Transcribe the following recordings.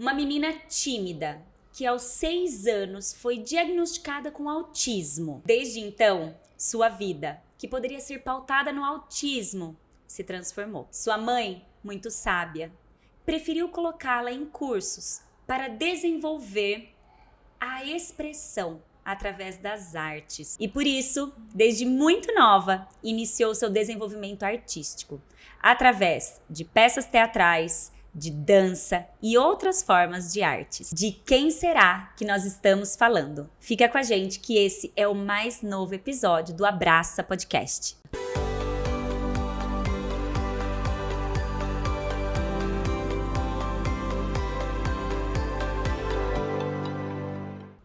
Uma menina tímida que aos 6 anos foi diagnosticada com autismo. Desde então, sua vida, que poderia ser pautada no autismo, se transformou. Sua mãe, muito sábia, preferiu colocá-la em cursos para desenvolver a expressão através das artes. E por isso, desde muito nova, iniciou seu desenvolvimento artístico, através de peças teatrais, de dança e outras formas de artes. De quem será que nós estamos falando? Fica com a gente que esse é o mais novo episódio do Abraça Podcast.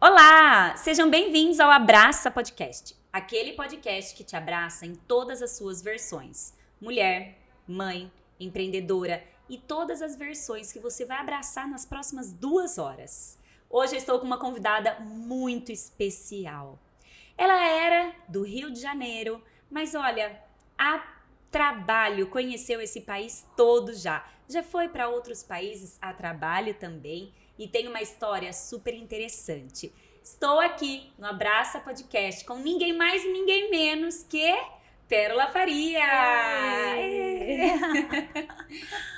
Olá! Sejam bem-vindos ao Abraça Podcast, aquele podcast que te abraça em todas as suas versões. Mulher, mãe, empreendedora e todas as versões que você vai abraçar nas próximas 2 horas. Hoje eu estou com uma convidada muito especial. Ela era do Rio de Janeiro, mas olha, a trabalho conheceu esse país todo já. Já foi para outros países a trabalho também e tem uma história super interessante. Estou aqui no Abraça Podcast com ninguém mais e ninguém menos que Pérola Faria!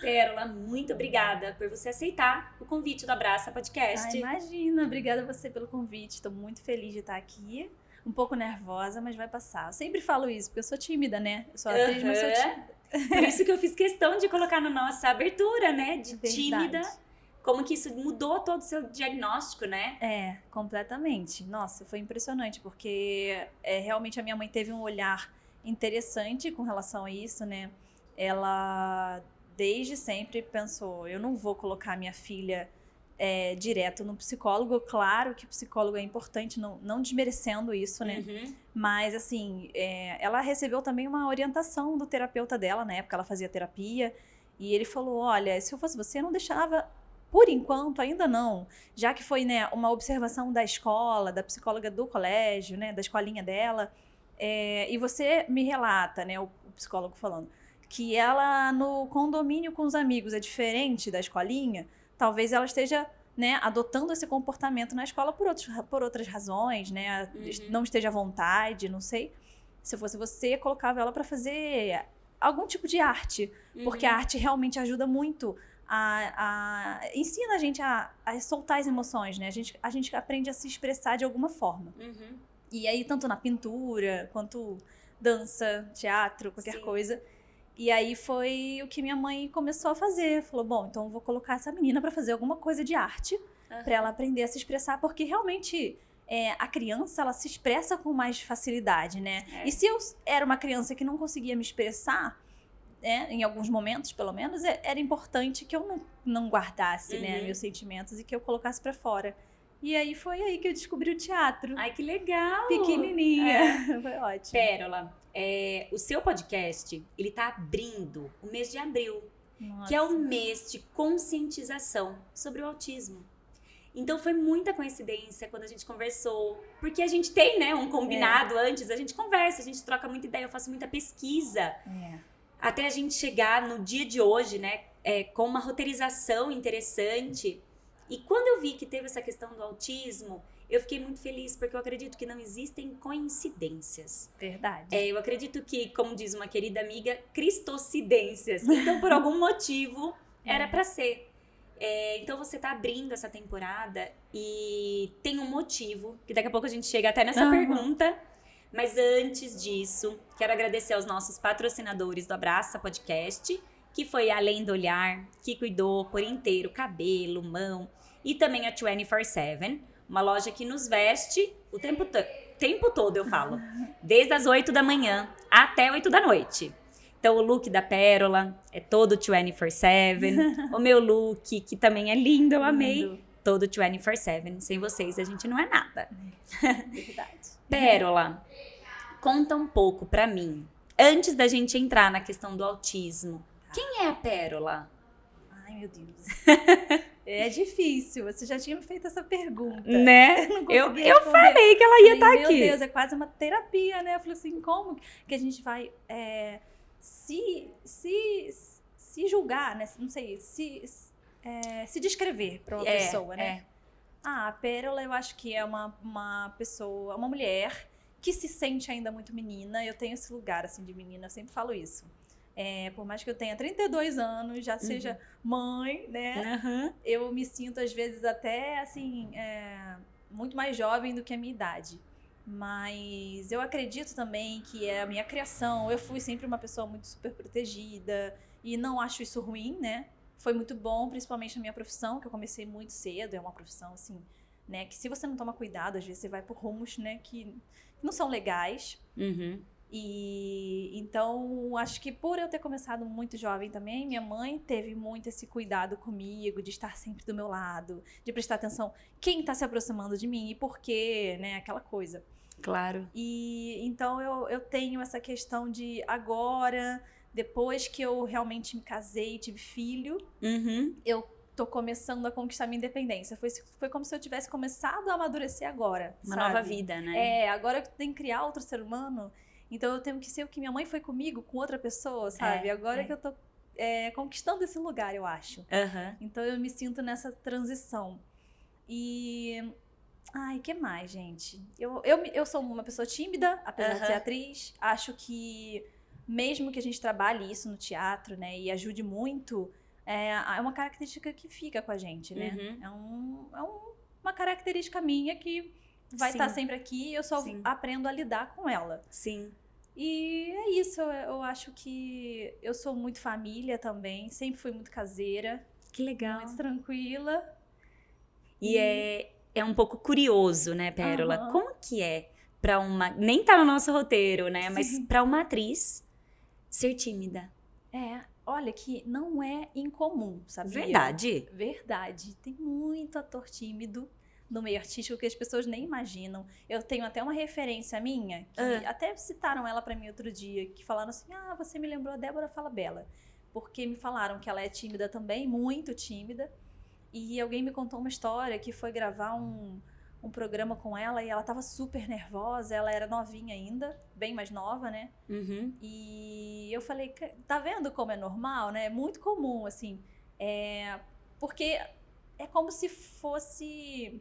Pérola, muito obrigada por você aceitar o convite do Abraça Podcast. Imagina, obrigada a você pelo convite, estou muito feliz de estar aqui, um pouco nervosa, mas vai passar. Eu sempre falo isso, porque eu sou tímida, né? Eu sou atriz, mas sou tímida. Por isso que eu fiz questão de colocar na nossa abertura, né? De Verdade. Tímida. Como que isso mudou todo o seu diagnóstico, né? É, completamente. Nossa, foi impressionante, porque realmente a minha mãe teve um olhar interessante com relação a isso, né? Ela, desde sempre, pensou, eu não vou colocar minha filha direto no psicólogo. Claro que o psicólogo é importante, não desmerecendo isso, né? Uhum. Mas, assim, ela recebeu também uma orientação do terapeuta dela, na época ela fazia terapia, e ele falou, olha, se eu fosse você, eu não deixava... Por enquanto, ainda não, já que foi, né, uma observação da escola, da psicóloga do colégio, né, da escolinha dela, e você me relata, né, o psicólogo falando, que ela no condomínio com os amigos é diferente da escolinha, talvez ela esteja, né, adotando esse comportamento na escola por outras razões, né, não esteja à vontade, não sei. Se fosse você, colocava ela para fazer algum tipo de arte, porque a arte realmente ajuda muito ensina a gente a soltar as emoções, né? A gente aprende a se expressar de alguma forma. Uhum. E aí, tanto na pintura, quanto dança, teatro, qualquer coisa. E aí foi o que minha mãe começou a fazer. Falou, bom, então eu vou colocar essa menina para fazer alguma coisa de arte, para ela aprender a se expressar, porque realmente... a criança, ela se expressa com mais facilidade, né? E se eu era uma criança que não conseguia me expressar, em alguns momentos, pelo menos, era importante que eu não guardasse, né, meus sentimentos e que eu colocasse pra fora. E aí foi aí que eu descobri o teatro. Ai, que legal! Pequenininha. Foi ótimo. Pérola, o seu podcast, ele tá abrindo o mês de abril, Nossa. que é o mês de conscientização sobre o autismo. Então foi muita coincidência quando a gente conversou, porque a gente tem, né, um combinado antes, a gente conversa, a gente troca muita ideia, eu faço muita pesquisa. Até a gente chegar no dia de hoje, né, com uma roteirização interessante. E quando eu vi que teve essa questão do autismo, eu fiquei muito feliz, porque eu acredito que não existem coincidências. Verdade. Eu acredito que, como diz uma querida amiga, cristocidências. Então, por algum motivo, era pra ser. Então, você tá abrindo essa temporada e tem um motivo, que daqui a pouco a gente chega até nessa pergunta. Mas antes disso, quero agradecer aos nossos patrocinadores do Abraça Podcast, que foi a Além do Olhar, que cuidou por inteiro cabelo, mão, e também a 24/7, uma loja que nos veste o tempo todo, eu falo, desde as 8 da manhã até 8 da noite. Então o look da Pérola é todo 24/7, o meu look, que também é lindo, eu amei, todo 24/7, sem vocês a gente não é nada. Verdade. Pérola, conta um pouco pra mim, antes da gente entrar na questão do autismo, quem é a Pérola? Ai, meu Deus. É difícil, você já tinha me feito essa pergunta. Né? Eu falei que ela ia estar aqui. Meu Deus, é quase uma terapia, né? Eu falei assim, como que a gente vai se julgar, né? Não sei, se descrever para uma pessoa, né? A Pérola, eu acho que é uma pessoa, uma mulher que se sente ainda muito menina. Eu tenho esse lugar, assim, de menina, eu sempre falo isso. Por mais que eu tenha 32 anos, já seja mãe, né? Eu me sinto, às vezes, até, assim, muito mais jovem do que a minha idade. Mas eu acredito também que é a minha criação. Eu fui sempre uma pessoa muito super protegida e não acho isso ruim, né? Foi muito bom, principalmente na minha profissão, que eu comecei muito cedo. É uma profissão, assim, né? Que se você não toma cuidado, às vezes você vai por rumos, né? Que não são legais. E então, acho que por eu ter começado muito jovem também, minha mãe teve muito esse cuidado comigo, de estar sempre do meu lado, de prestar atenção quem está se aproximando de mim e por quê, né? Aquela coisa. Claro. E então eu tenho essa questão de agora, depois que eu realmente me casei e tive filho, eu tô começando a conquistar minha independência. Foi como se eu tivesse começado a amadurecer agora. Uma sabe? nova vida, né? Agora que eu tenho que criar outro ser humano, então eu tenho que ser o que minha mãe foi comigo, com outra pessoa, sabe? Agora que eu tô conquistando esse lugar, eu acho. Então eu me sinto nessa transição. E... Ai, que mais, gente? Eu sou uma pessoa tímida, apesar de ser atriz. Acho que, mesmo que a gente trabalhe isso no teatro, né? E ajude muito, é uma característica que fica com a gente, né? É uma característica minha que vai estar sempre aqui e eu só aprendo a lidar com ela. Sim. E é isso, eu acho que eu sou muito família também. Sempre fui muito caseira. Que legal. Muito tranquila. E é um pouco curioso, né, Pérola? Como que é pra uma... Nem tá no nosso roteiro, né? Mas pra uma atriz ser tímida. Olha que não é incomum, sabia? Verdade? Verdade. Tem muito ator tímido no meio artístico que as pessoas nem imaginam. Eu tenho até uma referência minha, que até citaram ela pra mim outro dia, que falaram assim, você me lembrou a Débora Falabella. Porque me falaram que ela é tímida também, muito tímida. E alguém me contou uma história que foi gravar um programa com ela e ela tava super nervosa, ela era novinha ainda, bem mais nova, né? E eu falei, tá vendo como é normal, né? É muito comum, assim. Porque é como se fosse...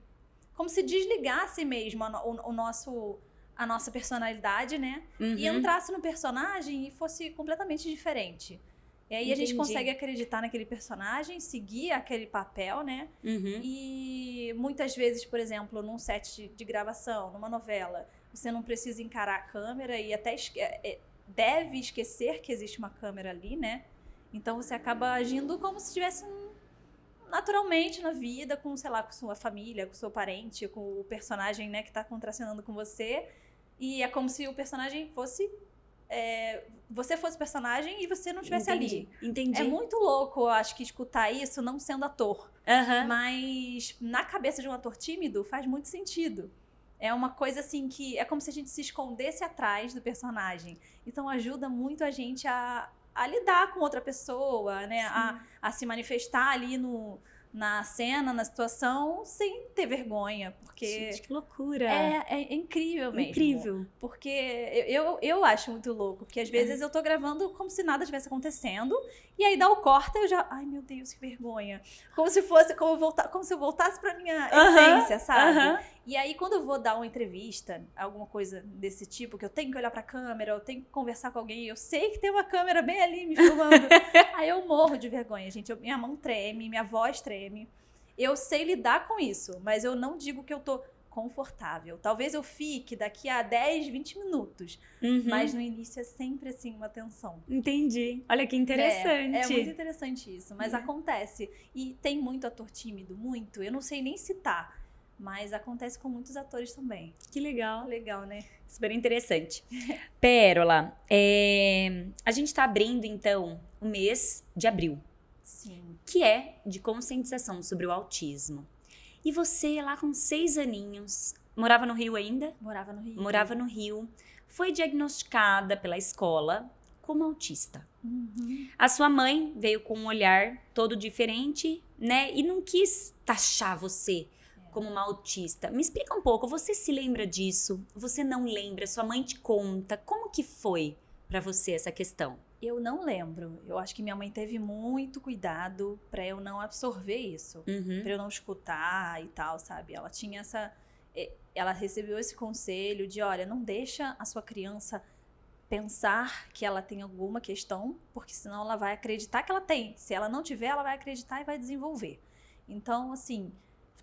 Como se desligasse mesmo a nossa personalidade, né? E entrasse no personagem e fosse completamente diferente. E aí a gente consegue acreditar naquele personagem, seguir aquele papel, né? E muitas vezes, por exemplo, num set de gravação, numa novela, você não precisa encarar a câmera e até deve esquecer que existe uma câmera ali, né? Então você acaba agindo como se estivesse naturalmente na vida, com, sei lá, com sua família, com seu parente, com o personagem, né, que tá contracenando com você. E é como se o personagem fosse... você fosse personagem e você não estivesse ali. Entendi. É muito louco, eu acho, que escutar isso não sendo ator. Mas na cabeça de um ator tímido faz muito sentido. É uma coisa assim que é como se a gente se escondesse atrás do personagem. Então ajuda muito a gente a lidar com outra pessoa, né? A se manifestar ali na cena, na situação, sem ter vergonha. Porque gente, que loucura! É incrível mesmo. Incrível. Porque eu acho muito louco. Porque às vezes eu tô gravando como se nada estivesse acontecendo. E aí dá o corta e eu já... Ai, meu Deus, que vergonha. Como se fosse... Como se eu voltasse pra minha essência, sabe? E aí, quando eu vou dar uma entrevista, alguma coisa desse tipo, que eu tenho que olhar pra câmera, eu tenho que conversar com alguém, eu sei que tem uma câmera bem ali me filmando. Aí eu morro de vergonha, gente. Minha mão treme, minha voz treme. Eu sei lidar com isso, mas eu não digo que eu tô confortável. Talvez eu fique daqui a 10, 20 minutos. Mas no início é sempre assim uma tensão. Entendi. Olha que interessante. É muito interessante isso, mas acontece. E tem muito ator tímido, muito. Eu não sei nem citar. Mas acontece com muitos atores também. Que legal. Legal, né? Super interessante. Pérola, a gente tá abrindo, então, o mês de abril. Sim. Que é de conscientização sobre o autismo. E você, lá com 6 aninhos, morava no Rio ainda? Morava no Rio. Morava no Rio. Foi diagnosticada pela escola como autista. A sua mãe veio com um olhar todo diferente, né? E não quis taxar você como uma autista. Me explica um pouco, você se lembra disso? Você não lembra? Sua mãe te conta? Como que foi pra você essa questão? Eu não lembro. Eu acho que minha mãe teve muito cuidado pra eu não absorver isso. Uhum. Pra eu não escutar e tal, sabe? Ela tinha ela recebeu esse conselho de, olha, não deixa a sua criança pensar que ela tem alguma questão, porque senão ela vai acreditar que ela tem. Se ela não tiver, ela vai acreditar e vai desenvolver. Então, assim,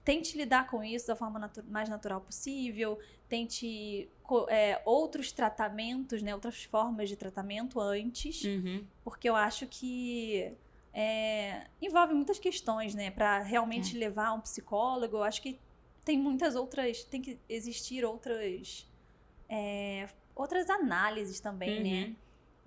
tente lidar com isso da forma mais natural possível, tente outros tratamentos, né, outras formas de tratamento antes, porque eu acho que envolve muitas questões, né, para realmente levar um psicólogo. Eu acho que tem que existir outras análises também, né?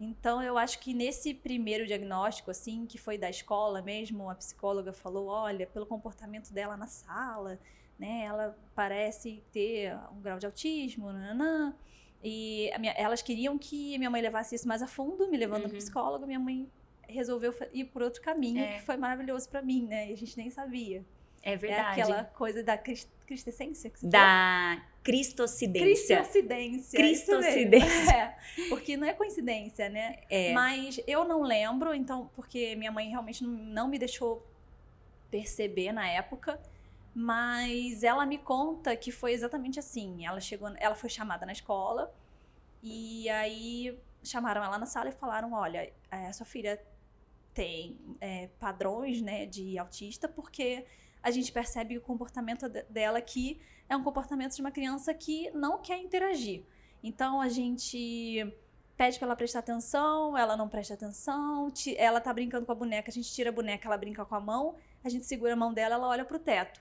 Então, eu acho que nesse primeiro diagnóstico, assim, que foi da escola mesmo, a psicóloga falou, olha, pelo comportamento dela na sala, né, ela parece ter um grau de autismo, nananã. E elas queriam que minha mãe levasse isso mais a fundo, me levando ao psicólogo. Minha mãe resolveu ir por outro caminho, que foi maravilhoso pra mim, né? E a gente nem sabia. É verdade. É aquela coisa da cristescência que você da cristocidência. Cristoscidência. Porque não é coincidência, né? Mas eu não lembro, então, porque minha mãe realmente não me deixou perceber na época. Mas ela me conta que foi exatamente assim. Ela foi chamada na escola e aí chamaram ela na sala e falaram, olha, a sua filha tem padrões, né, de autista, porque a gente percebe o comportamento dela que é um comportamento de uma criança que não quer interagir. Então, a gente pede pra ela prestar atenção, ela não presta atenção, ela tá brincando com a boneca, a gente tira a boneca, ela brinca com a mão, a gente segura a mão dela, ela olha pro teto.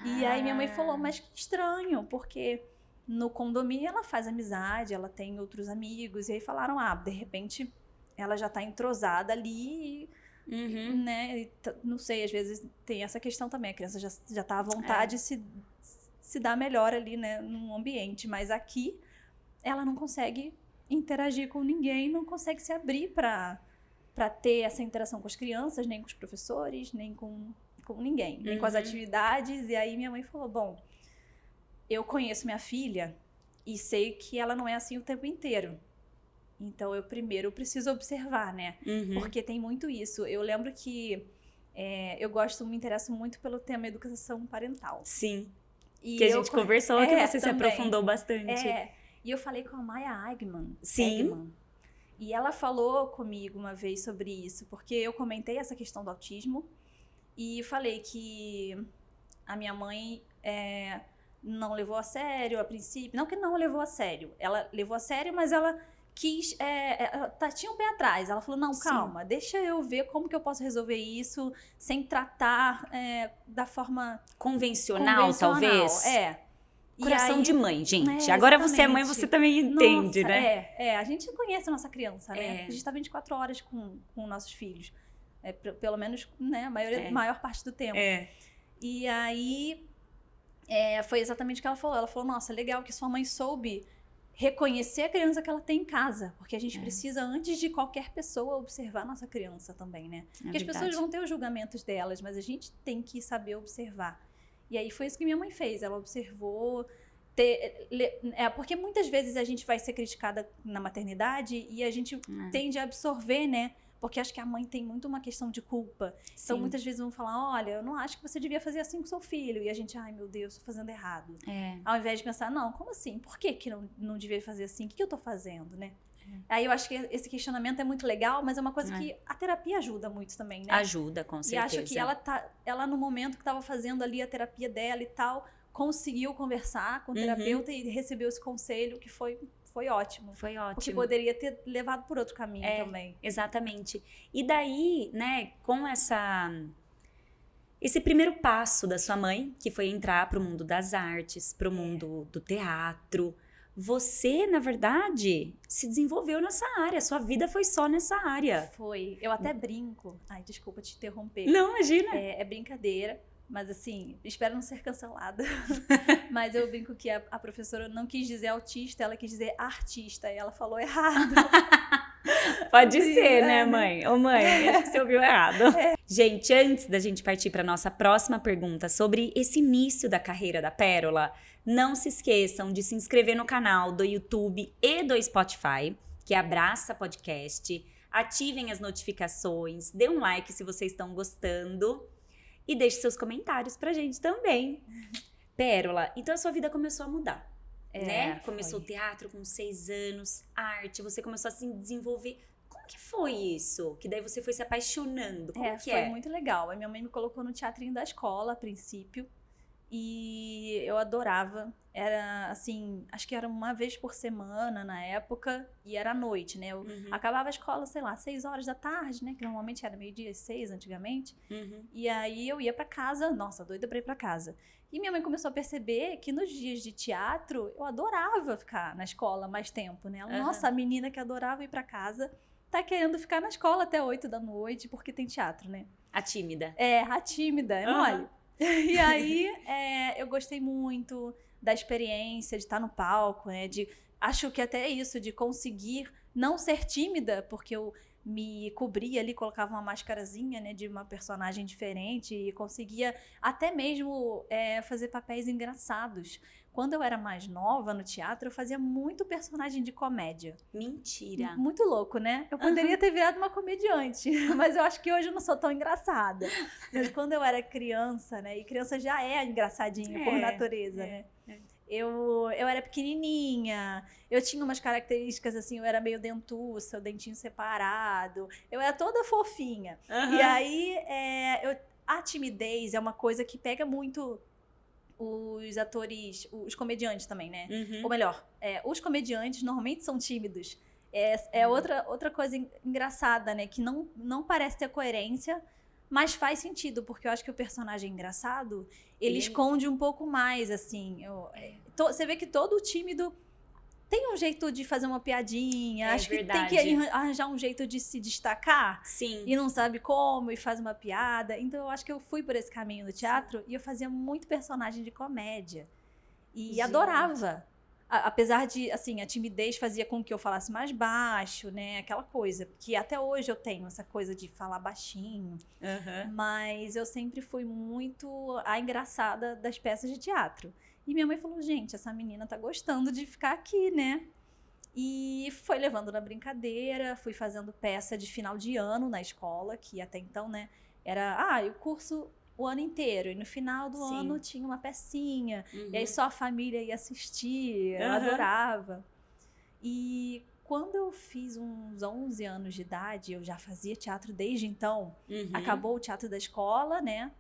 E aí minha mãe falou, mas que estranho, porque no condomínio ela faz amizade, ela tem outros amigos, e aí falaram, de repente ela já tá entrosada ali, né, e não sei, às vezes tem essa questão também, a criança já tá à vontade de se dar melhor ali, né, num ambiente, mas aqui ela não consegue interagir com ninguém, não consegue se abrir pra ter essa interação com as crianças, nem com os professores, nem com ninguém, nem com as atividades. E aí minha mãe falou, bom, eu conheço minha filha e sei que ela não é assim o tempo inteiro. Então, eu primeiro preciso observar, né? Porque tem muito isso. Eu lembro que me interesso muito pelo tema educação parental. Sim. E que a gente conversou, que você também se aprofundou bastante. E eu falei com a Maya Eggman. Sim. E ela falou comigo uma vez sobre isso, porque eu comentei essa questão do autismo e falei que a minha mãe não levou a sério a princípio. Não que não levou a sério. Ela levou a sério, mas ela quis... tinha um pé atrás. Ela falou, não, calma, deixa eu ver como que eu posso resolver isso sem tratar da forma... Convencional, talvez? Coração de mãe, gente. Agora exatamente. Você é mãe, você também entende, né? A gente conhece a nossa criança, né? A gente tá 24 horas com nossos filhos. Pelo menos, né, a maior parte do tempo. E aí, foi exatamente o que ela falou. Ela falou, nossa, legal que sua mãe soube reconhecer a criança que ela tem em casa. Porque a gente precisa, antes de qualquer pessoa, observar a nossa criança também, né? Porque as pessoas vão ter os julgamentos delas, mas a gente tem que saber observar. E aí foi isso que minha mãe fez. Ela observou... porque muitas vezes a gente vai ser criticada na maternidade e a gente tende a absorver, né? Porque acho que a mãe tem muito uma questão de culpa. Sim. Então, muitas vezes vão falar, olha, eu não acho que você devia fazer assim com seu filho. E a gente, ai, meu Deus, tô fazendo errado. Ao invés de pensar, não, como assim? Por que não devia fazer assim? O que eu tô fazendo, né? Aí eu acho que esse questionamento é muito legal, mas é uma coisa que a terapia ajuda muito também, né? Ajuda, com certeza. E acho que ela no momento que estava fazendo ali a terapia dela e tal, conseguiu conversar com o terapeuta e recebeu esse conselho, que foi ótimo. Foi ótimo. Porque poderia ter levado por outro caminho também. Exatamente. E daí, né, com esse primeiro passo da sua mãe, que foi entrar pro mundo das artes, pro mundo do teatro, você, na verdade, se desenvolveu nessa área. Sua vida foi só nessa área. Foi. Eu até brinco. Ai, desculpa te interromper. Não, imagina. É brincadeira. Mas assim, espero não ser cancelada. Mas eu brinco que a professora não quis dizer autista, ela quis dizer artista. E ela falou errado. Pode ser, né, mãe? Ô, mãe, acho que você ouviu errado. Gente, antes da gente partir para nossa próxima pergunta sobre esse início da carreira da Pérola, não se esqueçam de se inscrever no canal do YouTube e do Spotify, que é Abraça Podcast. ativem as notificações, dê um like se vocês estão gostando e deixe seus comentários pra gente também. Pérola, então a sua vida começou a mudar, né? Começou o teatro com 6 anos, arte, você começou a se desenvolver. Como que foi isso? Que daí você foi se apaixonando? Como que foi muito legal. A minha mãe me colocou no teatrinho da escola, a princípio. E eu adorava. Era, assim, acho que era uma vez por semana na época. E era à noite, né? Eu acabava a escola, sei lá, 6 horas da tarde, né? Que normalmente era meio-dia e 6 antigamente. E aí eu ia pra casa. Nossa, doida pra ir pra casa. E minha mãe começou a perceber que nos dias de teatro, eu adorava ficar na escola mais tempo, né? Ela, nossa, a menina que adorava ir pra casa tá querendo ficar na escola até 8 da noite, porque tem teatro, né? A tímida. A tímida, é mole. E aí, eu gostei muito da experiência de estar no palco, né? Acho que até isso, de conseguir não ser tímida, porque eu me cobria ali, colocava uma máscarazinha, né, de uma personagem diferente e conseguia até mesmo fazer papéis engraçados. Quando eu era mais nova no teatro, eu fazia muito personagem de comédia. Mentira! Muito louco, né? Eu poderia ter virado uma comediante, mas eu acho que hoje eu não sou tão engraçada. Mas quando eu era criança, né? E criança já é engraçadinha por natureza, né? Eu era pequenininha, eu tinha umas características assim, eu era meio dentuça, o dentinho separado, eu era toda fofinha. E aí, a timidez é uma coisa que pega muito os atores, os comediantes também, né? Ou melhor, os comediantes normalmente são tímidos. Outra coisa engraçada, né? Que não parece ter coerência, mas faz sentido, porque eu acho que o personagem engraçado, ele esconde um pouco mais, assim. Você vê que todo tímido tem um jeito de fazer uma piadinha, acho verdade. Que tem que arranjar um jeito de se destacar. Sim. E não sabe como, e faz uma piada. Então eu acho que eu fui por esse caminho no teatro e eu fazia muito personagem de comédia. E adorava. Apesar de, assim, a timidez fazia com que eu falasse mais baixo, né? Aquela coisa, que até hoje eu tenho essa coisa de falar baixinho. Mas eu sempre fui muito a engraçada das peças de teatro. E minha mãe falou, gente, essa menina tá gostando de ficar aqui, né? E foi levando na brincadeira, fui fazendo peça de final de ano na escola, que até então, né, era, o curso o ano inteiro. E no final do ano tinha uma pecinha. E aí só a família ia assistir, eu adorava. E quando eu fiz uns 11 anos de idade, eu já fazia teatro desde então. Acabou o teatro da escola, né?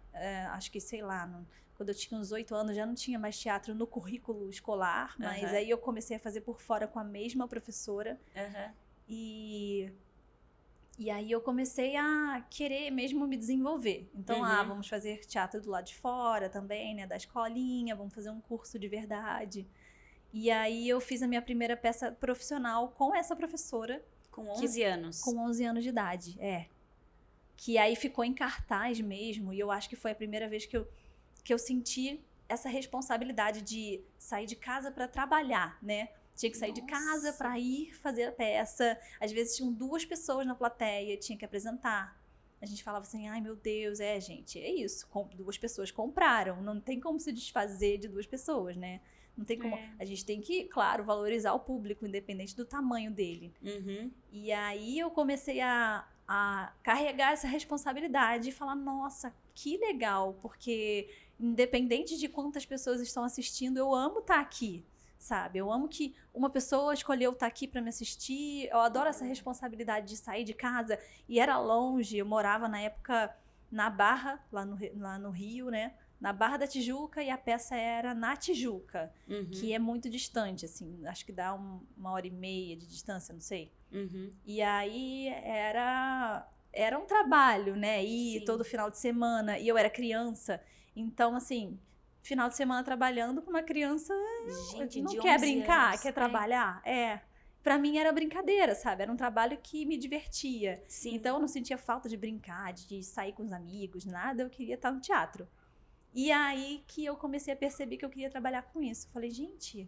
Acho que, sei lá, quando eu tinha uns 8 anos já não tinha mais teatro no currículo escolar, mas aí eu comecei a fazer por fora com a mesma professora. E aí eu comecei a querer mesmo me desenvolver. Então, vamos fazer teatro do lado de fora também, né? Da escolinha, vamos fazer um curso de verdade. E aí eu fiz a minha primeira peça profissional com essa professora. Com 11 anos? Com 11 anos de idade, Que aí ficou em cartaz mesmo. E eu acho que foi a primeira vez que eu senti essa responsabilidade de sair de casa para trabalhar, né? Tinha que sair de casa para ir fazer a peça. Às vezes tinham 2 pessoas na plateia, tinha que apresentar. A gente falava assim, ai meu Deus, gente, é isso. 2 pessoas compraram, não tem como se desfazer de 2 pessoas, né? Não tem como. A gente tem que, claro, valorizar o público, independente do tamanho dele. E aí eu comecei a carregar essa responsabilidade e falar, nossa, que legal, porque independente de quantas pessoas estão assistindo, eu amo estar aqui. Sabe? Eu amo que uma pessoa escolheu estar aqui para me assistir. Eu adoro essa responsabilidade de sair de casa. E era longe. Eu morava, na época, na Barra, lá no Rio, né? Na Barra da Tijuca, e a peça era na Tijuca, que é muito distante, assim. Acho que dá 1h30 de distância, não sei. E aí era um trabalho, né? Ir todo final de semana. E eu era criança. Então, assim, final de semana trabalhando com uma criança, gente, não quer brincar, anos, quer trabalhar. Pra mim era brincadeira, sabe? Era um trabalho que me divertia. Então eu não sentia falta de brincar, de sair com os amigos, nada. Eu queria estar no teatro. E aí que eu comecei a perceber que eu queria trabalhar com isso. Falei, gente,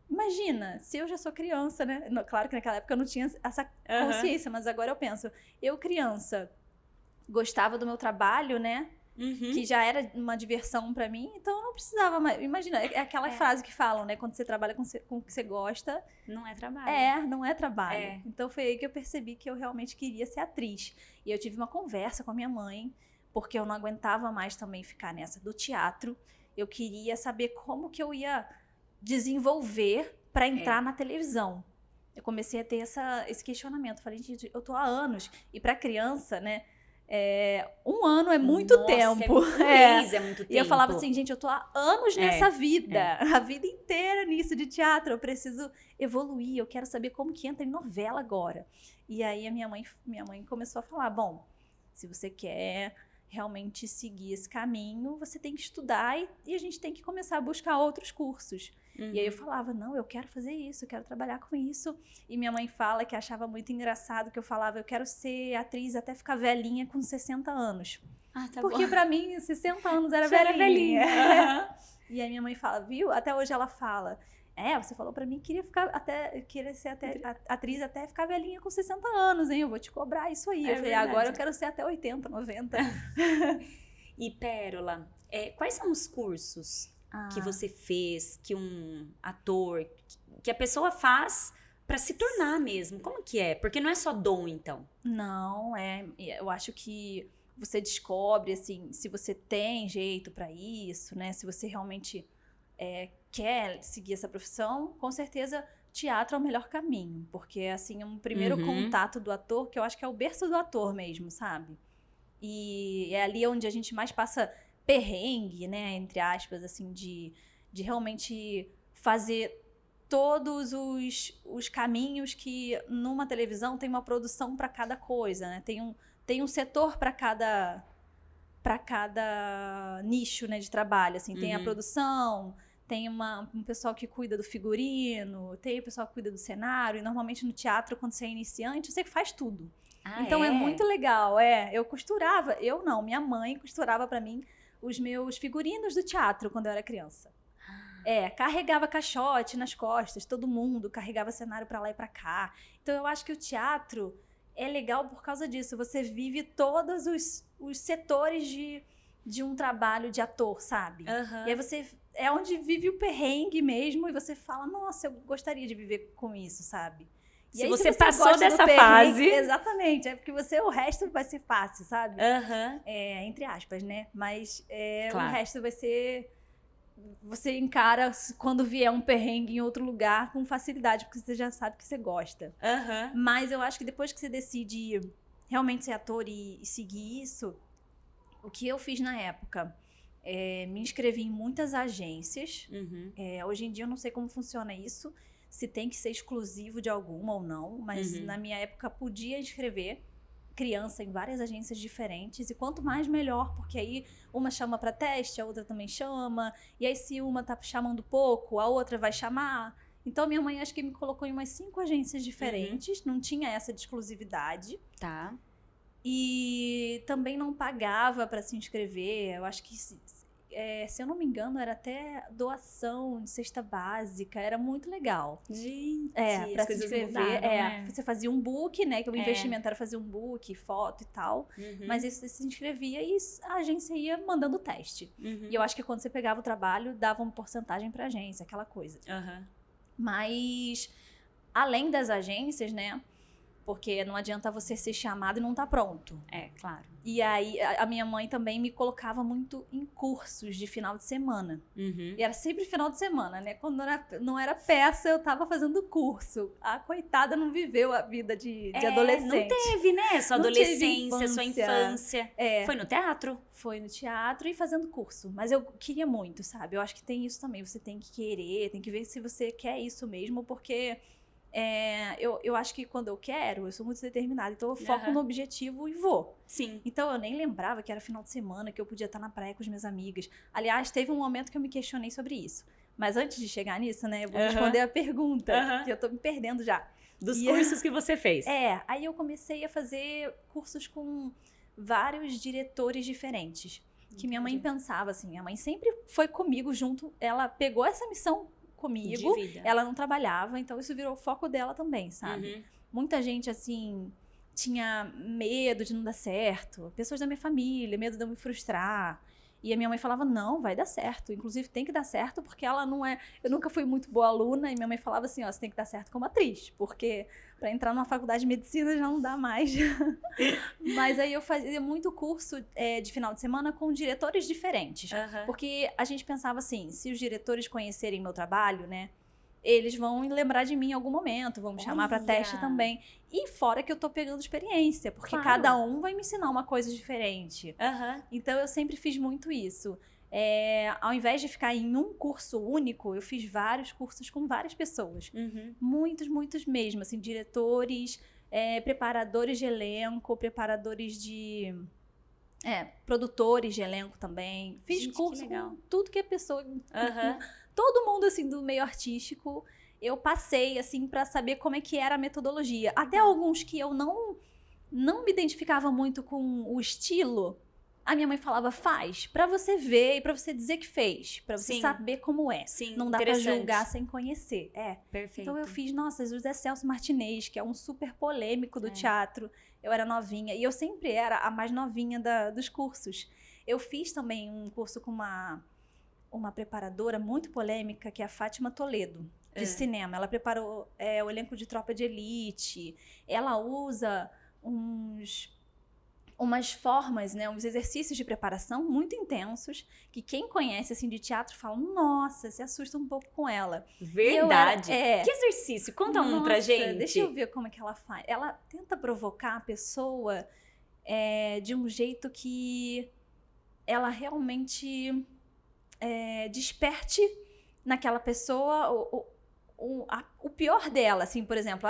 imagina, se eu já sou criança, né? Claro que naquela época eu não tinha essa consciência, mas agora eu penso, eu criança gostava do meu trabalho, né? que já era uma diversão pra mim, então eu não precisava mais. Imagina, é aquela frase que falam, né? Quando você trabalha com o que você gosta. Não é trabalho. Não é trabalho. Então foi aí que eu percebi que eu realmente queria ser atriz. E eu tive uma conversa com a minha mãe, porque eu não aguentava mais também ficar nessa do teatro. Eu queria saber como que eu ia desenvolver pra entrar na televisão. Eu comecei a ter esse questionamento. Falei, gente, eu tô há anos. E pra criança, né? 1 ano é muito tempo. Um mês é muito tempo. E eu falava assim, gente, eu tô há anos nessa vida. A vida inteira nisso de teatro. Eu preciso evoluir. Eu quero saber como que entra em novela agora. E aí a minha mãe começou a falar, bom, se você quer realmente seguir esse caminho, você tem que estudar e a gente tem que começar a buscar outros cursos. E aí eu falava, não, eu quero fazer isso, eu quero trabalhar com isso. E minha mãe fala que achava muito engraçado que eu falava, eu quero ser atriz até ficar velhinha com 60 anos. Porque pra mim, 60 anos era velhinha. E aí minha mãe fala, viu? Até hoje ela fala, você falou pra mim que queria ser até atriz até ficar velhinha com 60 anos, hein? Eu vou te cobrar isso aí. Eu falei, agora eu quero ser até 80, 90. E Pérola, quais são os cursos que você fez, que um ator, que a pessoa faz pra se tornar mesmo? Como que é? Porque não é só dom, então. Não, eu acho que você descobre, assim, se você tem jeito pra isso, né? Se você realmente quer seguir essa profissão, com certeza teatro é o melhor caminho. Porque, assim, é um primeiro contato do ator, que eu acho que é o berço do ator mesmo, sabe? E é ali onde a gente mais passa perrengue, né, entre aspas, assim, de realmente fazer todos os caminhos que numa televisão tem uma produção para cada coisa, né? Tem um setor para cada nicho, né, de trabalho, assim, tem a produção, tem um pessoal que cuida do figurino, tem o pessoal que cuida do cenário, e normalmente no teatro, quando você é iniciante, você faz tudo. Então é muito legal, eu costurava, minha mãe costurava para mim os meus figurinos do teatro quando eu era criança. Carregava caixote nas costas, todo mundo carregava cenário pra lá e pra cá. Então eu acho que o teatro é legal por causa disso. Você vive todos os setores de um trabalho de ator, sabe? E aí você é onde vive o perrengue mesmo e você fala, nossa, eu gostaria de viver com isso, sabe? E se aí, você se passou dessa fase... Exatamente, porque o resto vai ser fácil, sabe? Entre aspas, né? Mas claro. O resto vai ser... Você encara quando vier um perrengue em outro lugar com facilidade, porque você já sabe que você gosta. Mas eu acho que depois que você decide realmente ser ator e seguir isso, o que eu fiz na época... me inscrevi em muitas agências. Hoje em dia eu não sei como funciona isso, se tem que ser exclusivo de alguma ou não, mas na minha época podia inscrever criança em várias agências diferentes, e quanto mais melhor, porque aí uma chama para teste, a outra também chama, e aí se uma tá chamando pouco, a outra vai chamar. Então minha mãe acho que me colocou em umas 5 agências diferentes, não tinha essa de exclusividade. E também não pagava para se inscrever. Eu acho que, se eu não me engano, era até doação de cesta básica. Era muito legal. Gente, para se inscrever. Mudaram, né? Você fazia um book, né? Que o investimento era fazer um book, foto e tal. Mas isso você se inscrevia e a agência ia mandando teste. E eu acho que quando você pegava o trabalho, dava uma porcentagem pra agência, aquela coisa. Mas, além das agências, né? Porque não adianta você ser chamado e não tá pronto. Claro. E aí, a minha mãe também me colocava muito em cursos de final de semana. E era sempre final de semana, né? Quando não era peça, eu tava fazendo curso. A coitada não viveu a vida de adolescente. Não teve, né? Sua adolescência, sua infância. Foi no teatro? Foi no teatro e fazendo curso. Mas eu queria muito, sabe? Eu acho que tem isso também. Você tem que querer, tem que ver se você quer isso mesmo, porque... eu acho que quando eu quero, eu sou muito determinada, então eu foco no objetivo e vou. Sim. Então eu nem lembrava que era final de semana, que eu podia estar na praia com as minhas amigas. Aliás, teve um momento que eu me questionei sobre isso. Mas antes de chegar nisso, né, eu vou responder a pergunta, que eu tô me perdendo já. Dos cursos que você fez. Aí eu comecei a fazer cursos com vários diretores diferentes. Que minha mãe pensava assim, minha mãe sempre foi comigo junto, ela pegou essa missão comigo, ela não trabalhava, então isso virou o foco dela também, sabe? Muita gente, assim, tinha medo de não dar certo. Pessoas da minha família, medo de eu me frustrar. E a minha mãe falava, não, vai dar certo. Inclusive, tem que dar certo, porque ela não é... Eu nunca fui muito boa aluna, e minha mãe falava assim, ó, você tem que dar certo como atriz, porque para entrar numa faculdade de medicina já não dá mais. Mas aí eu fazia muito curso de final de semana com diretores diferentes. Porque a gente pensava assim, se os diretores conhecerem meu trabalho, né, eles vão lembrar de mim em algum momento, vão me chamar para teste também. E fora que eu tô pegando experiência, porque cada um vai me ensinar uma coisa diferente. Então, eu sempre fiz muito isso. Ao invés de ficar em um curso único, eu fiz vários cursos com várias pessoas. Muitos mesmo, assim, diretores, preparadores de elenco, preparadores de... produtores de elenco também. Fiz curso com tudo que é pessoa... Todo mundo, assim, do meio artístico, eu passei, assim, pra saber como é que era a metodologia. Até alguns que eu não me identificava muito com o estilo, a minha mãe falava, faz, pra você ver e pra você dizer que fez, pra você saber como é. Não dá pra julgar sem conhecer. Perfeito. Então eu fiz, nossa, José Celso Martinez, que é um super polêmico do teatro. Eu era novinha, e eu sempre era a mais novinha dos cursos. Eu fiz também um curso com uma preparadora muito polêmica, que é a Fátima Toledo, de cinema. Ela preparou o elenco de Tropa de Elite. Ela usa umas formas, né, uns exercícios de preparação muito intensos, que quem conhece, assim, de teatro fala, nossa, se assusta um pouco com ela. Verdade. Que exercício? Conta um pra gente. Deixa eu ver como é que ela faz. Ela tenta provocar a pessoa de um jeito que ela realmente... desperte naquela pessoa o pior dela, assim, por exemplo,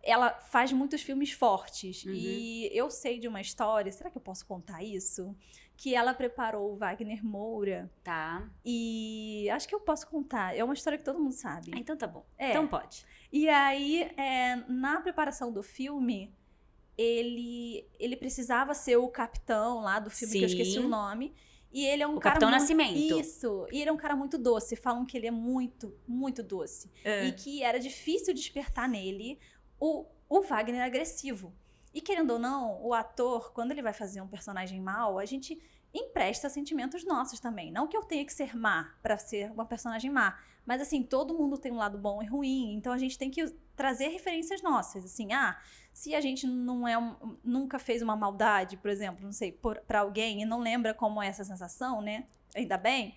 ela faz muitos filmes fortes e eu sei de uma história, será que eu posso contar isso? Que ela preparou o Wagner Moura. E acho que eu posso contar, é uma história que todo mundo sabe. Então tá bom, então pode. E aí, na preparação do filme, ele precisava ser o capitão lá do filme, que eu esqueci o nome. E ele é um cara Capitão Nascimento. Isso. E ele é um cara muito doce. Falam que ele é muito, muito doce. E que era difícil despertar nele o Wagner agressivo. E querendo ou não, o ator, quando ele vai fazer um personagem mau, a gente empresta sentimentos nossos também. Não que eu tenha que ser má pra ser uma personagem má. Mas assim, todo mundo tem um lado bom e ruim. Então a gente tem que trazer referências nossas. Assim, se a gente nunca fez uma maldade, por exemplo, não sei, pra alguém e não lembra como é essa sensação, né? Ainda bem.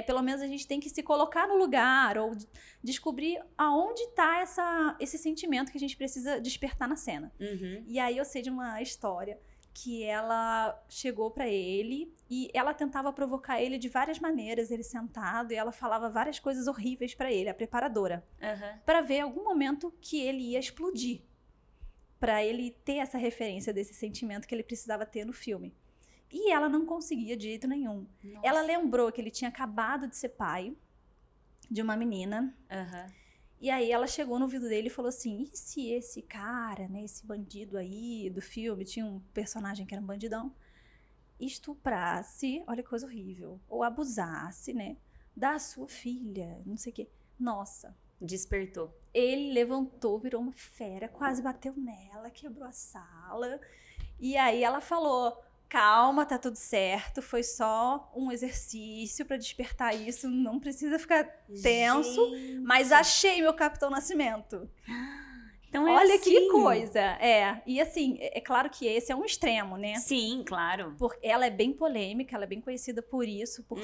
Pelo menos a gente tem que se colocar no lugar ou descobrir aonde tá esse sentimento que a gente precisa despertar na cena. E aí eu sei de uma história que ela chegou pra ele e ela tentava provocar ele de várias maneiras, ele sentado, e ela falava várias coisas horríveis pra ele, a preparadora, pra ver algum momento que ele ia explodir, pra ele ter essa referência desse sentimento que ele precisava ter no filme. E ela não conseguia de jeito nenhum. Ela lembrou que ele tinha acabado de ser pai de uma menina. E aí ela chegou no ouvido dele e falou assim, e se esse cara, né, esse bandido aí do filme, tinha um personagem que era um bandidão, estuprasse, olha que coisa horrível, ou abusasse, né, da sua filha, não sei o quê. Nossa. Despertou. Ele levantou, virou uma fera, quase bateu nela, quebrou a sala. E aí ela falou... Calma, tá tudo certo, foi só um exercício pra despertar isso, não precisa ficar tenso, mas achei meu Capitão Nascimento. Então olha assim. Que coisa, e assim, é claro que esse é um extremo, né? Sim, claro. Porque ela é bem polêmica, ela é bem conhecida por isso, por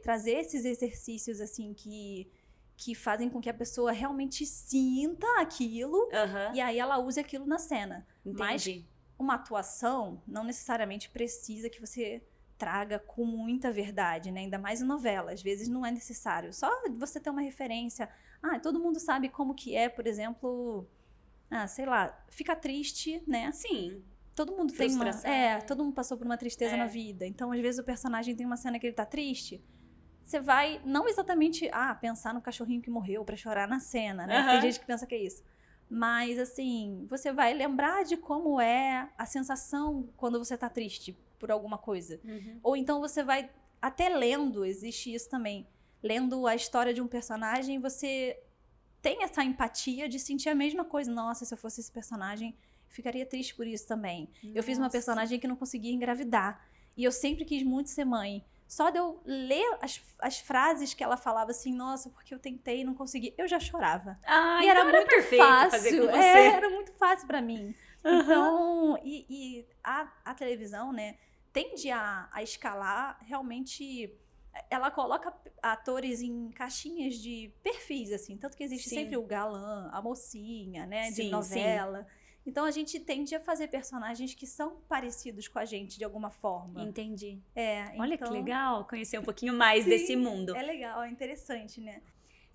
trazer esses exercícios, assim, que fazem com que a pessoa realmente sinta aquilo, e aí ela use aquilo na cena. Entendi. Mas uma atuação não necessariamente precisa que você traga com muita verdade, né? Ainda mais em novela. Às vezes não é necessário. Só você ter uma referência. Todo mundo sabe como que é, por exemplo... sei lá, fica triste, né? Sim. Todo mundo tem todo mundo passou por uma tristeza na vida. Então, às vezes, o personagem tem uma cena que ele tá triste. Você vai, não exatamente, pensar no cachorrinho que morreu pra chorar na cena, né? Tem gente que pensa que é isso. Mas, assim, você vai lembrar de como é a sensação quando você tá triste por alguma coisa. Ou então você vai, até lendo, existe isso também. Lendo a história de um personagem, você tem essa empatia de sentir a mesma coisa. Nossa, se eu fosse esse personagem, ficaria triste por isso também. Eu fiz uma Nossa. personagem que não conseguia engravidar. E eu sempre quis muito ser mãe. Só de eu ler as frases que ela falava assim, nossa, porque eu tentei e não consegui, eu já chorava. Ah, E então era muito perfeito fácil. fazer com você. Era muito fácil pra mim. Uhum. Então, e a televisão, né, tende a escalar realmente. Ela coloca atores em caixinhas de perfis, assim. Tanto que existe Sim. sempre o galã, a mocinha, né, de Sim, novela. Então a gente tende a fazer personagens que são parecidos com a gente de alguma forma. Entendi. É, Olha que então, legal conhecer um pouquinho mais sim, desse mundo. É legal, é interessante, né?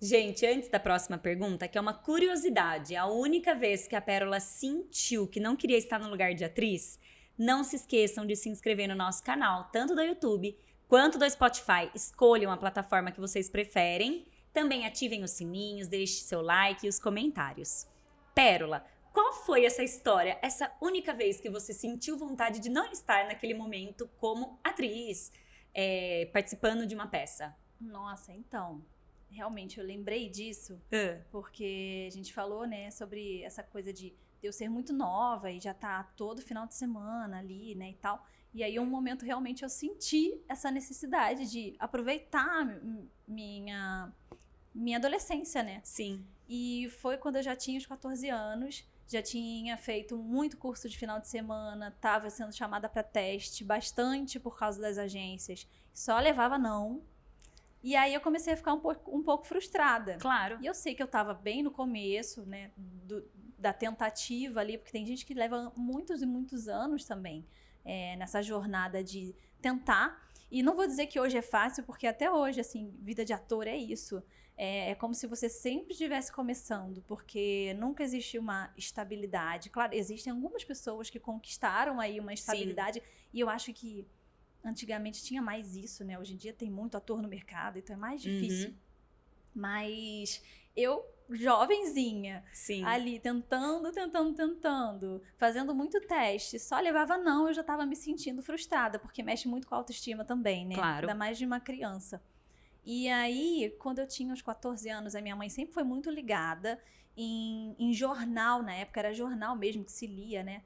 Gente, antes da próxima pergunta, que é uma curiosidade, a única vez que a Pérola sentiu que não queria estar no lugar de atriz, não se esqueçam de se inscrever no nosso canal, tanto do YouTube quanto do Spotify. Escolham a plataforma que vocês preferem. Também ativem os sininhos, deixe seu like e os comentários. Pérola, qual foi essa história, essa única vez que você sentiu vontade de não estar naquele momento como atriz, participando de uma peça? Nossa, então, realmente eu lembrei disso, porque a gente falou, né, sobre essa coisa de eu ser muito nova e já tá todo final de semana ali, né, e tal. E aí, um momento, realmente, eu senti essa necessidade de aproveitar minha adolescência, né? Sim. E foi quando eu já tinha os 14 anos, já tinha feito muito curso de final de semana, tava sendo chamada para teste, bastante por causa das agências. Só levava não. E aí eu comecei a ficar um pouco frustrada. Claro. E eu sei que eu tava bem no começo, né, da tentativa ali, porque tem gente que leva muitos e muitos anos também nessa jornada de tentar. E não vou dizer que hoje é fácil, porque até hoje, assim, vida de ator é isso. É como se você sempre estivesse começando, porque nunca existiu uma estabilidade. Claro, existem algumas pessoas que conquistaram aí uma estabilidade, e eu acho que antigamente tinha mais isso, né? Hoje em dia tem muito ator no mercado, então é mais difícil. Mas eu, jovenzinha, Sim. ali tentando, fazendo muito teste, só levava não, eu já tava me sentindo frustrada, porque mexe muito com a autoestima também, né? Claro. Ainda mais de uma criança. E aí, quando eu tinha uns 14 anos, a minha mãe sempre foi muito ligada em jornal, na época era jornal mesmo que se lia, né?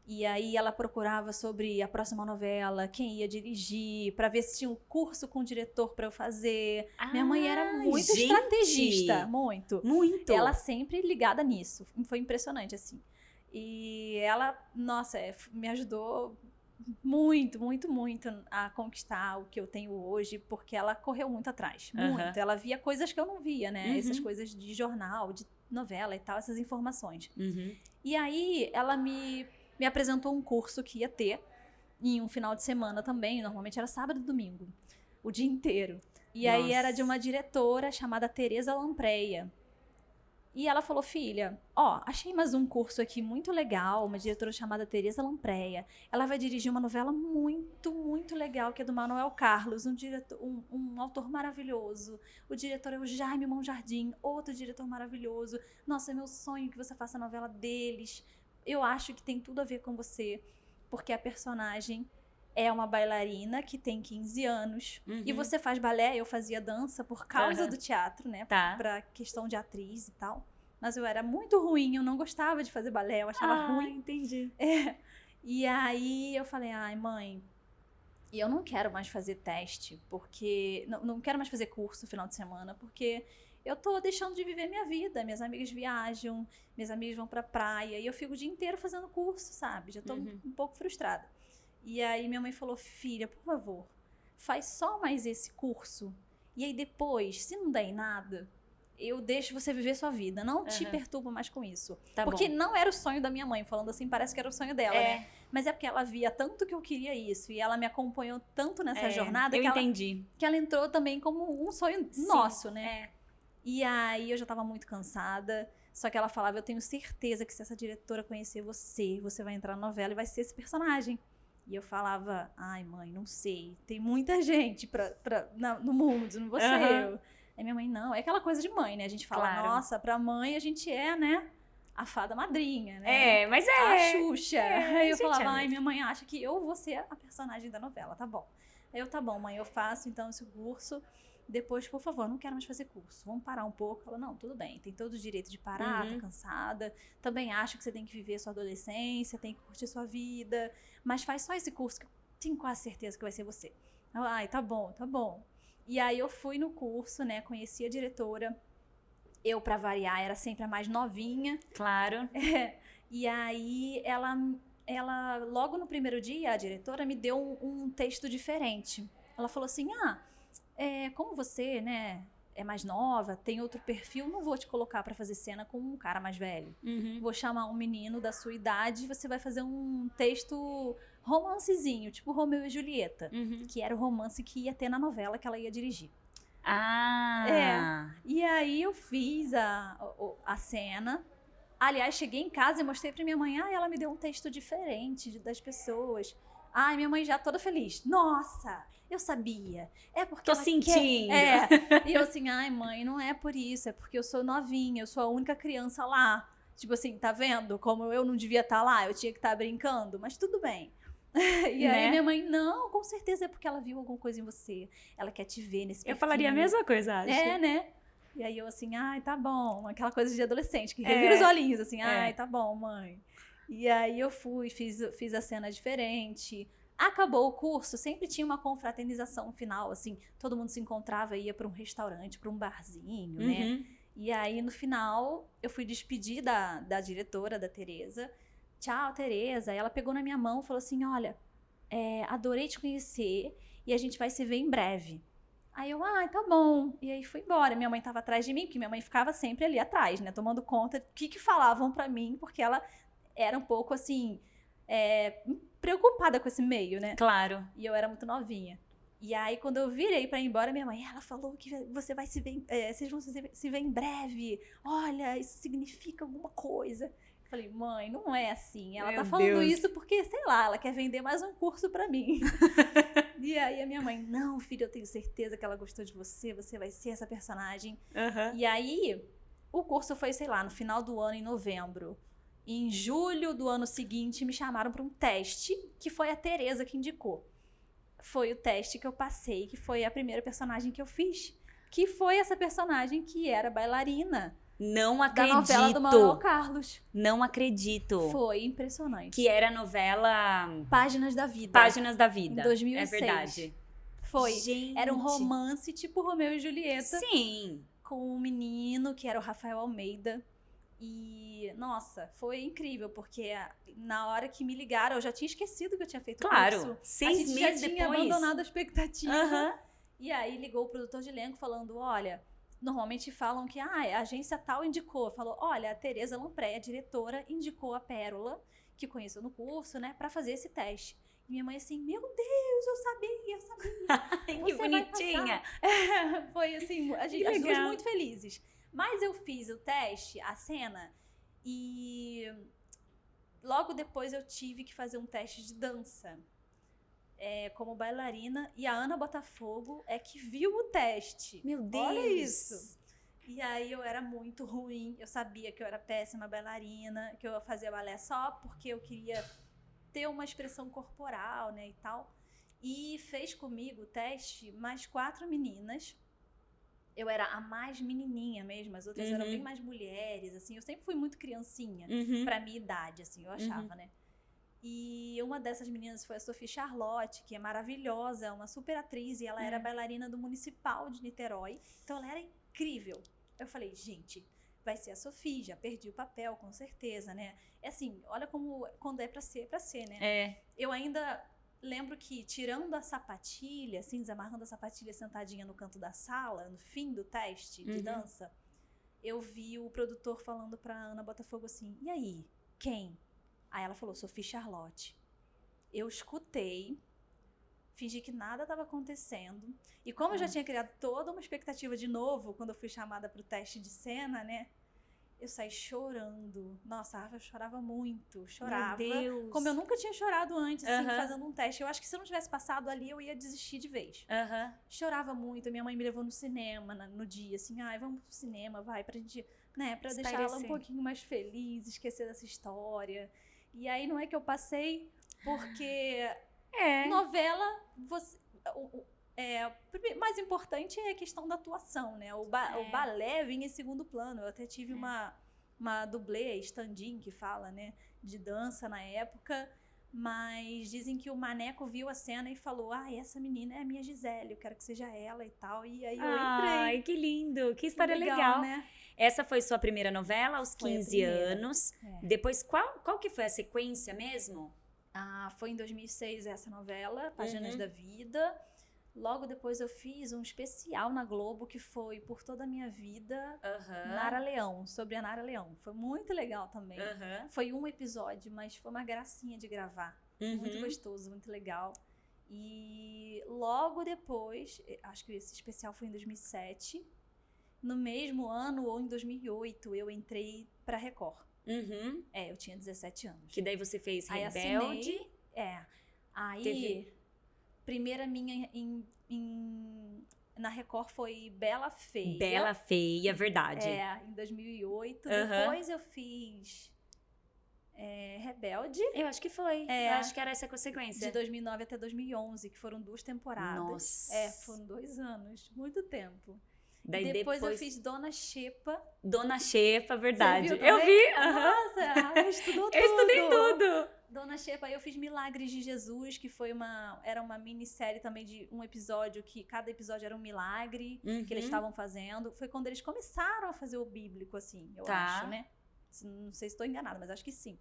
E aí ela procurava sobre a próxima novela, quem ia dirigir, pra ver se tinha um curso com o diretor pra eu fazer. Minha mãe era muito estrategista, muito. Muito. Ela sempre ligada nisso. Foi impressionante, assim. E ela, nossa, me ajudou muito, muito, muito a conquistar o que eu tenho hoje, porque ela correu muito atrás, muito. Ela via coisas que eu não via, né? Essas coisas de jornal, de novela e tal, essas informações. E aí ela me apresentou um curso que ia ter em um final de semana também, normalmente era sábado e domingo, o dia inteiro. E aí era de uma diretora chamada Tereza Lampreia. E ela falou, filha, achei mais um curso aqui muito legal, uma diretora chamada Tereza Lampreia. Ela vai dirigir uma novela muito, muito legal, que é do Manuel Carlos, um autor maravilhoso. O diretor é o Jaime Monjardim, outro diretor maravilhoso. Nossa, é meu sonho que você faça a novela deles. Eu acho que tem tudo a ver com você, porque a personagem é uma bailarina que tem 15 anos. E você faz balé, eu fazia dança por causa do teatro, né? Tá. Pra questão de atriz e tal. Mas eu era muito ruim, eu não gostava de fazer balé, eu achava ruim. Entendi. E aí eu falei, ai mãe, eu não quero mais fazer teste, porque... Não quero mais fazer curso no final de semana, porque eu tô deixando de viver minha vida. Minhas amigas viajam, minhas amigas vão pra praia, e eu fico o dia inteiro fazendo curso, sabe? Já tô um pouco frustrada. E aí minha mãe falou, filha, por favor, faz só mais esse curso. E aí depois, se não der em nada, eu deixo você viver sua vida. Não te perturba mais com isso. Tá porque bom. não era o sonho da minha mãe. Falando assim, parece que era o sonho dela, né? Mas é porque ela via tanto que eu queria isso. E ela me acompanhou tanto nessa jornada eu que entendi. que ela entrou também como um sonho nosso, né? E aí eu já tava muito cansada. Só que ela falava, eu tenho certeza que se essa diretora conhecer você, você vai entrar na novela e vai ser esse personagem. E eu falava, ai mãe, não sei, tem muita gente no mundo, não vou ser eu. Aí minha mãe, não, é aquela coisa de mãe, né? A gente fala, nossa, pra mãe a gente é, né, a fada madrinha, né? Mas a Xuxa. Aí eu gente falava, é ai, mesmo. minha mãe acha que eu vou ser a personagem da novela, tá bom. Aí eu, tá bom, mãe, eu faço então esse curso. Depois, por favor, não quero mais fazer curso. Vamos parar um pouco. Ela, não, tudo bem. Tem todo o direito de parar, tá cansada. Também acho que você tem que viver sua adolescência, tem que curtir sua vida. Mas faz só esse curso que eu tenho quase certeza que vai ser você. Ela, ai, tá bom, tá bom. E aí eu fui no curso, né? Conheci a diretora. Eu, pra variar, era sempre a mais novinha. Claro. E aí ela, logo no primeiro dia, a diretora me deu um texto diferente. Ela falou assim, como você, né, é mais nova, tem outro perfil, não vou te colocar pra fazer cena com um cara mais velho. Vou chamar um menino da sua idade, você vai fazer um texto romancezinho, tipo Romeu e Julieta, que era o romance que ia ter na novela que ela ia dirigir. E aí eu fiz a cena. Aliás, cheguei em casa e mostrei pra minha mãe. Ela me deu um texto diferente das pessoas. Minha mãe já toda feliz. Nossa, eu sabia. É porque Tô sentindo. E eu assim, mãe, não é por isso. É porque eu sou novinha, eu sou a única criança lá. Tipo assim, tá vendo? Como eu não devia estar lá, eu tinha que estar brincando. Mas tudo bem. E aí minha mãe, não, com certeza é porque ela viu alguma coisa em você. Ela quer te ver nesse perfil. Eu falaria a mesma coisa, acho. Né? E aí eu assim, tá bom. Aquela coisa de adolescente, que revira os olhinhos, assim, tá bom, mãe. E aí eu fui, fiz a cena diferente. Acabou o curso, sempre tinha uma confraternização final, assim. Todo mundo se encontrava, ia pra um restaurante, pra um barzinho, né? E aí, no final, eu fui despedir da diretora, da Tereza. Tchau, Tereza. Ela pegou na minha mão e falou assim, olha, adorei te conhecer e a gente vai se ver em breve. Aí eu, tá bom. E aí fui embora. Minha mãe tava atrás de mim, porque minha mãe ficava sempre ali atrás, né? Tomando conta do que falavam pra mim, porque ela era um pouco, assim, preocupada com esse meio, né? Claro. E eu era muito novinha. E aí, quando eu virei pra ir embora, minha mãe, ela falou que você vai se ver, vocês vão se ver em breve. Olha, isso significa alguma coisa. Eu falei, mãe, não é assim. Ela tá falando isso porque, sei lá, ela quer vender mais um curso pra mim. E aí a minha mãe, não, filha, eu tenho certeza que ela gostou de você, você vai ser essa personagem. E aí, o curso foi, sei lá, no final do ano, em novembro. E em julho do ano seguinte, me chamaram para um teste, que foi a Tereza que indicou. Foi o teste que eu passei, que foi a primeira personagem que eu fiz. Que foi essa personagem que era bailarina. Não acredito. Da novela do Manuel Carlos. Não acredito. Foi impressionante. Que era a novela... Páginas da Vida. Páginas da Vida. Em 2006. É verdade. Foi. Gente. Era um romance tipo Romeu e Julieta. Sim. Com um menino que era o Rafael Almeida. E, nossa, foi incrível, porque na hora que me ligaram, eu já tinha esquecido que eu tinha feito o curso. 6 meses depois. A gente já tinha abandonado a expectativa. E aí ligou o produtor de elenco falando, olha... Normalmente falam que a agência tal indicou. Falou, olha, a Tereza Lampré, a diretora, indicou a Pérola, que conheceu no curso, né, pra fazer esse teste. E minha mãe assim, meu Deus, eu sabia. Que bonitinha. Foi assim, as duas muito felizes. Mas eu fiz o teste, a cena, e logo depois eu tive que fazer um teste de dança. Como bailarina, e a Ana Botafogo é que viu o teste. Meu Deus! Olha isso! E aí eu era muito ruim, eu sabia que eu era péssima bailarina, que eu ia fazer balé só porque eu queria ter uma expressão corporal, né, e tal. E fez comigo o teste mais 4 meninas. Eu era a mais menininha mesmo, as outras eram bem mais mulheres, assim. Eu sempre fui muito criancinha, pra minha idade, assim, eu achava, né? E uma dessas meninas foi a Sophie Charlotte, que é maravilhosa, uma super atriz, e ela era bailarina do Municipal de Niterói. Então ela era incrível. Eu falei, gente, vai ser a Sophie, já perdi o papel, com certeza, né? É assim, olha como quando é pra ser, né? Eu ainda lembro que, tirando a sapatilha, assim, desamarrando a sapatilha sentadinha no canto da sala, no fim do teste de dança, eu vi o produtor falando pra Ana Botafogo assim, e aí, quem? Aí ela falou, Sophie Charlotte. Eu escutei, fingi que nada estava acontecendo. E como eu já tinha criado toda uma expectativa de novo, quando eu fui chamada para o teste de cena, né? Eu saí chorando. Nossa, a Rafa chorava muito, chorava. Meu Deus. Como eu nunca tinha chorado antes, assim, fazendo um teste. Eu acho que se eu não tivesse passado ali, eu ia desistir de vez. Chorava muito. Minha mãe me levou no cinema no dia, assim, vamos pro cinema, vai, pra gente, né, pra deixar ela um pouquinho mais feliz, esquecer dessa história. E aí não é que eu passei, porque novela, mais importante é a questão da atuação, né? O balé vinha em segundo plano. Eu até tive uma dublê, stand-in, que fala, né? De dança na época. Mas dizem que o Maneco viu a cena e falou: essa menina é a minha Gisele, eu quero que seja ela e tal. E aí eu entrei. Ai, que lindo, que história legal. Né? Essa foi sua primeira novela aos 15 anos. Depois, qual que foi a sequência mesmo? Foi em 2006 essa novela, Páginas da Vida. Logo depois eu fiz um especial na Globo que foi Por Toda a Minha Vida, Nara Leão, sobre a Nara Leão. Foi muito legal também. Foi um episódio, mas foi uma gracinha de gravar. Muito gostoso, muito legal. E logo depois, acho que esse especial foi em 2007, no mesmo ano ou em 2008, eu entrei pra Record. Eu tinha 17 anos. Que daí você fez Rebelde. Aí assinei, Aí... Primeira minha na Record foi Bela Feia. Bela Feia, verdade. Em 2008. Depois eu fiz Rebelde. Eu acho que foi. Eu acho que era essa a consequência. De 2009 até 2011, que foram 2 temporadas. Nossa. Foram 2 anos. Muito tempo. Daí depois eu fiz Dona Xepa. Dona Xepa, verdade. Você viu eu vi. Nossa, estudou tudo. Eu estudei tudo. Dona Xepa, eu fiz Milagres de Jesus, que foi era uma minissérie também de um episódio, que cada episódio era um milagre que eles estavam fazendo. Foi quando eles começaram a fazer o bíblico, assim, eu acho, né? Não sei se estou enganada, mas acho que sim.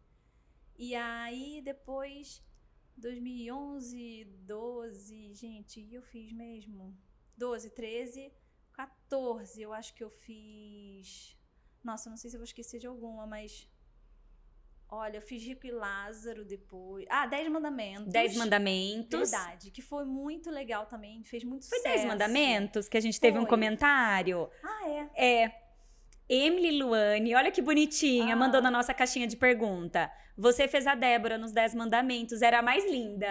E aí, depois, 2011, 12, gente, eu fiz mesmo? 12, 13, 14, eu acho que eu fiz... Nossa, não sei se eu vou esquecer de alguma, mas... Olha, eu fiz Rico e Lázaro depois. 10 Mandamentos. 10 Mandamentos. Verdade, que foi muito legal também, fez muito sucesso. Foi 10 Mandamentos que a gente teve um comentário? Emily Luane, olha que bonitinha, mandou na nossa caixinha de pergunta. Você fez a Débora nos 10 Mandamentos, era a mais linda.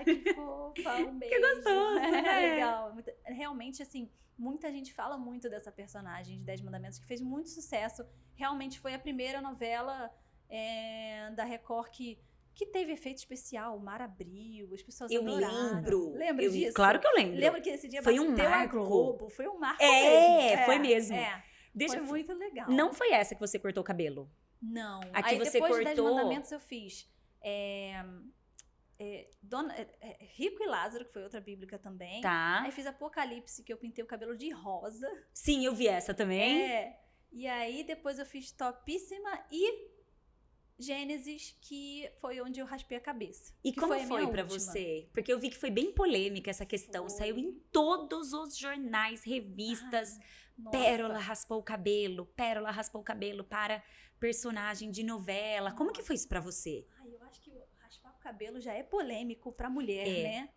Que fofa, um beijo. Que gostoso. Legal. Realmente, assim, muita gente fala muito dessa personagem de 10 Mandamentos, que fez muito sucesso. Realmente foi a primeira novela... da Record que teve efeito especial, o mar abriu, as pessoas adoraram. Lembra disso? Claro que eu lembro. Lembra que esse dia foi um marco. A Globo, foi um marco foi mesmo. Foi muito legal. Não foi essa que você cortou o cabelo? Não. Aqui aí você depois cortou... de 10 Mandamentos eu fiz Rico e Lázaro, que foi outra bíblica também. Aí fiz Apocalipse, que eu pintei o cabelo de rosa. Sim, eu vi essa também. E aí depois eu fiz Topíssima e Gênesis, que foi onde eu raspei a cabeça. E como foi pra você? Porque eu vi que foi bem polêmica essa questão. Saiu em todos os jornais, revistas. Pérola raspou o cabelo para personagem de novela. Como que foi isso pra você? Eu acho que raspar o cabelo já é polêmico pra mulher, né?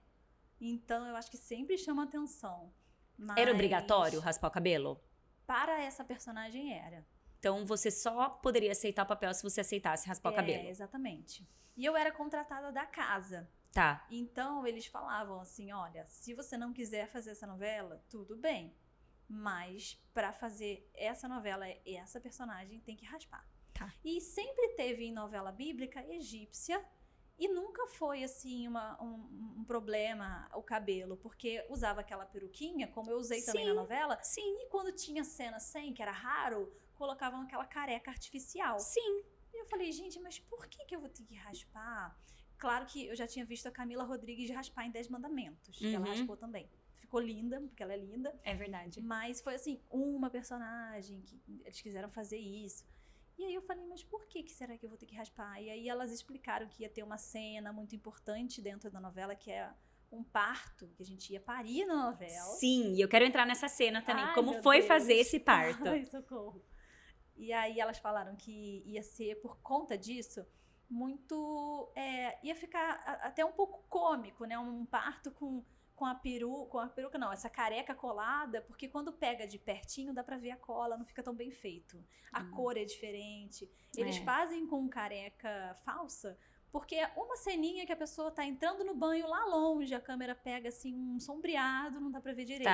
Então eu acho que sempre chama atenção. Era obrigatório raspar o cabelo? Para essa personagem era. Então, você só poderia aceitar o papel se você aceitasse raspar o cabelo. Exatamente. E eu era contratada da casa. Então, eles falavam assim, olha, se você não quiser fazer essa novela, tudo bem. Mas, para fazer essa novela, essa personagem tem que raspar. E sempre teve em novela bíblica egípcia. E nunca foi, assim, um problema o cabelo. Porque usava aquela peruquinha, como eu usei também na novela. E quando tinha cena sem, que era raro... colocavam aquela careca artificial. E eu falei, gente, mas por que eu vou ter que raspar? Claro que eu já tinha visto a Camila Rodrigues raspar em 10 Mandamentos. Que ela raspou também. Ficou linda, porque ela é linda. É verdade. Mas foi assim, uma personagem que eles quiseram fazer isso. E aí eu falei, mas por que será que eu vou ter que raspar? E aí elas explicaram que ia ter uma cena muito importante dentro da novela, que é um parto, que a gente ia parir na novela. Sim, e eu quero entrar nessa cena também. Como foi fazer esse parto? Ai, socorro. E aí elas falaram que ia ser, por conta disso, muito... ia ficar até um pouco cômico, né? Um parto com a peruca não, essa careca colada, porque quando pega de pertinho dá pra ver a cola, não fica tão bem feito. A cor é diferente. Eles fazem com careca falsa, porque é uma ceninha que a pessoa tá entrando no banho lá longe, a câmera pega assim um sombreado, não dá pra ver direito.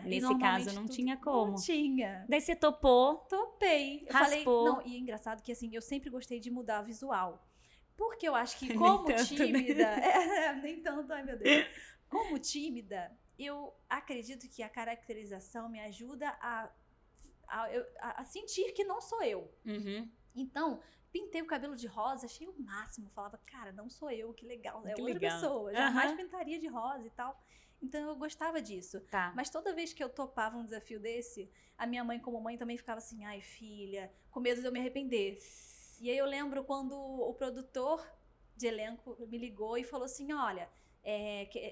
Nesse caso não tinha como. Não tinha. Daí você topou? Topei. Eu raspou. Falei, não, e é engraçado que assim, eu sempre gostei de mudar visual. Porque eu acho que como tanto, tímida... né? Nem tanto, ai meu Deus. como tímida, eu acredito que a caracterização me ajuda a sentir que não sou eu. Uhum. Então, pintei o cabelo de rosa, achei o máximo. Falava, cara, não sou eu, que legal. É Que outra legal. pessoa, jamais pintaria de rosa e tal. Então, eu gostava disso. Tá. Mas toda vez que eu topava um desafio desse, a minha mãe, como mãe, também ficava assim, ai, filha, com medo de eu me arrepender. E aí eu lembro quando o produtor de elenco me ligou e falou assim, olha,